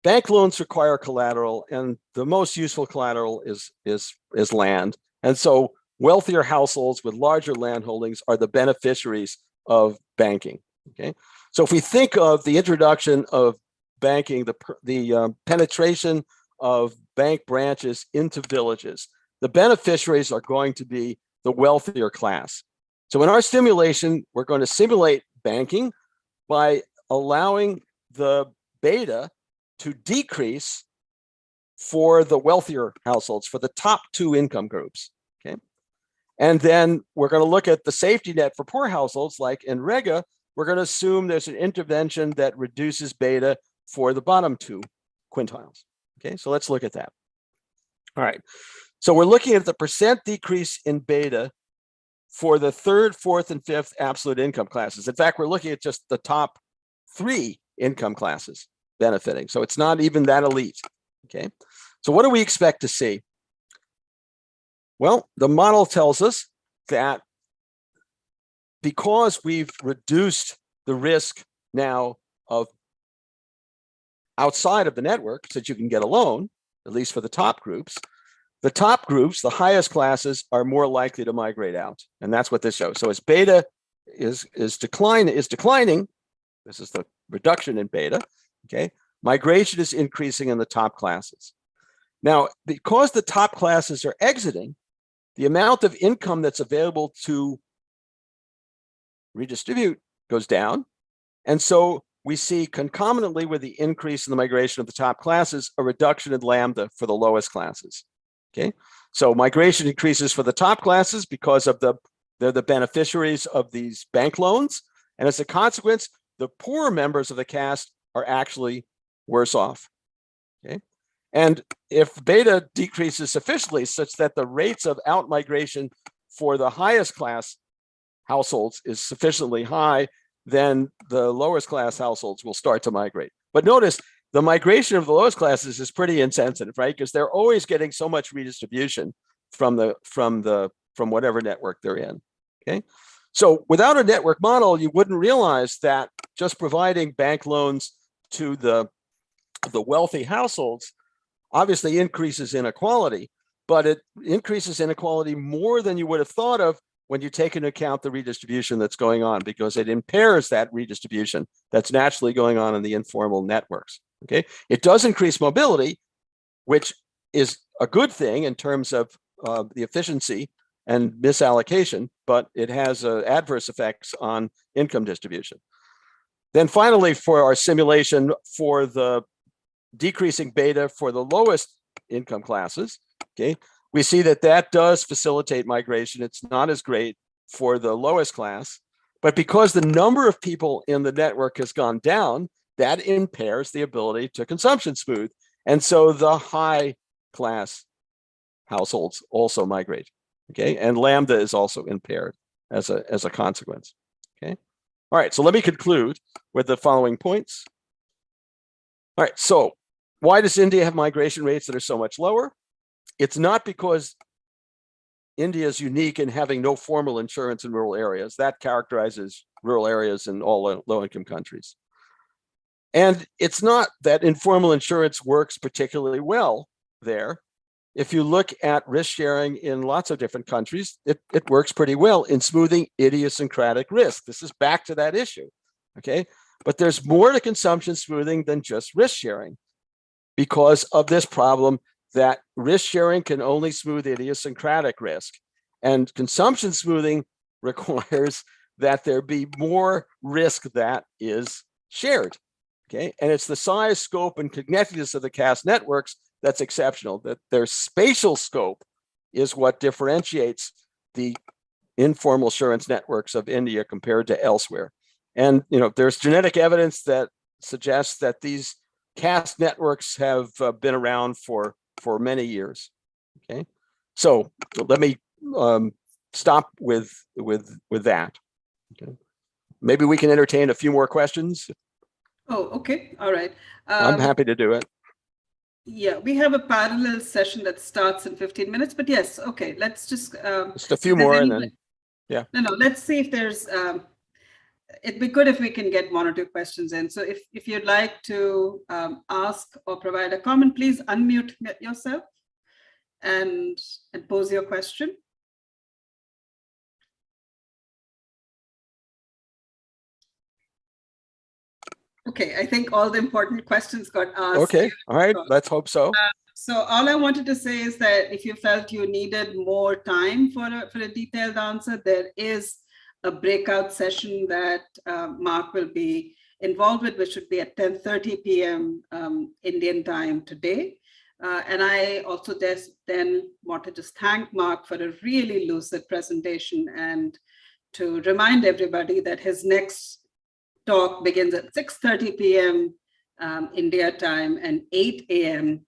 Bank loans require collateral, and the most useful collateral is land. And so wealthier households with larger land holdings are the beneficiaries of banking. Okay, so if we think of the introduction of banking, the penetration of bank branches into villages, the beneficiaries are going to be the wealthier class. So in our simulation, we're going to simulate banking by allowing the beta to decrease for the wealthier households, for the top two income groups. Okay, and then we're going to look at the safety net for poor households, like in Rega. We're going to assume there's an intervention that reduces beta for the bottom two quintiles. Okay, so let's look at that. All right, so we're looking at the percent decrease in beta for the third, fourth, and fifth absolute income classes. In fact, we're looking at just the top three income classes benefiting. So it's not even that elite. Okay, so what do we expect to see? Well, the model tells us that because we've reduced the risk now of outside of the network, so that you can get a loan, at least for the top groups, the highest classes are more likely to migrate out. And that's what this shows. So as beta is declining, this is the reduction in beta, okay? Migration is increasing in the top classes. Now, because the top classes are exiting, the amount of income that's available to redistribute goes down. And so we see concomitantly with the increase in the migration of the top classes, a reduction in lambda for the lowest classes. Okay, so migration increases for the top classes because of they're the beneficiaries of these bank loans. And as a consequence, the poorer members of the caste are actually worse off. Okay, and if beta decreases sufficiently such that the rates of outmigration for the highest class households is sufficiently high, then the lowest class households will start to migrate. But notice the migration of the lowest classes is pretty insensitive, right? Because they're always getting so much redistribution from whatever network they're in. Okay. So without a network model, you wouldn't realize that just providing bank loans to the wealthy households obviously increases inequality, but it increases inequality more than you would have thought of when you take into account the redistribution that's going on, because it impairs that redistribution that's naturally going on in the informal networks. Okay. It does increase mobility, which is a good thing in terms of the efficiency and misallocation, but it has adverse effects on income distribution. Then finally, for our simulation for the decreasing beta for the lowest income classes, okay, we see that that does facilitate migration. It's not as great for the lowest class, but because the number of people in the network has gone down, that impairs the ability to consumption smooth. And so the high class households also migrate. Okay, and lambda is also impaired as a consequence. Okay, all right, so let me conclude with the following points. All right, so why does India have migration rates that are so much lower? It's not because India is unique in having no formal insurance in rural areas. That characterizes rural areas in all low-income countries. And it's not that informal insurance works particularly well there. If you look at risk sharing in lots of different countries, it works pretty well in smoothing idiosyncratic risk. This is back to that issue, okay? But there's more to consumption smoothing than just risk sharing because of this problem that risk sharing can only smooth idiosyncratic risk. And consumption smoothing requires that there be more risk that is shared, okay? And it's the size, scope, and connectedness of the CAS networks that's exceptional, that their spatial scope is what differentiates the informal insurance networks of India compared to elsewhere. And there's genetic evidence that suggests that these CAS networks have been around for many years. Okay, so let me stop with that. Okay, maybe we can entertain a few more questions. Oh, okay, all right. I'm happy to do it. Yeah, we have a parallel session that starts in 15 minutes, but yes, okay, let's just a few more and then, yeah. No, let's see if there's, it'd be good if we can get one or two questions in. So if you'd like to ask or provide a comment, please unmute yourself and pose your question. Okay, I think all the important questions got asked. Okay, all right, let's hope so. So all I wanted to say is that if you felt you needed more time for a detailed answer, there is a breakout session that Mark will be involved with, which should be at 10:30 p.m. Indian time today. And I also then want to just thank Mark for a really lucid presentation and to remind everybody that his next talk begins at 6:30 p.m. India time and 8 a.m.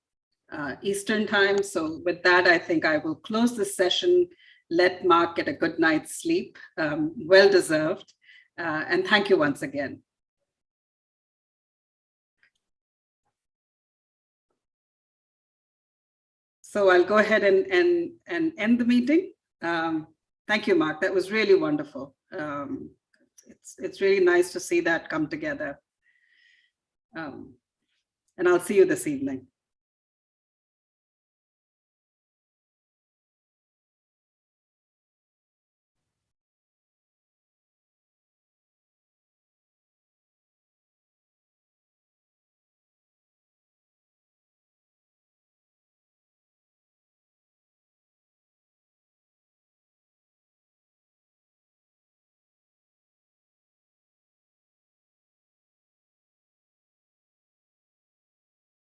Eastern time. So with that, I think I will close this session, let Mark get a good night's sleep, well-deserved, and thank you once again. So I'll go ahead and end the meeting. Thank you, Mark. That was really wonderful. It's really nice to see that come together. And I'll see you this evening.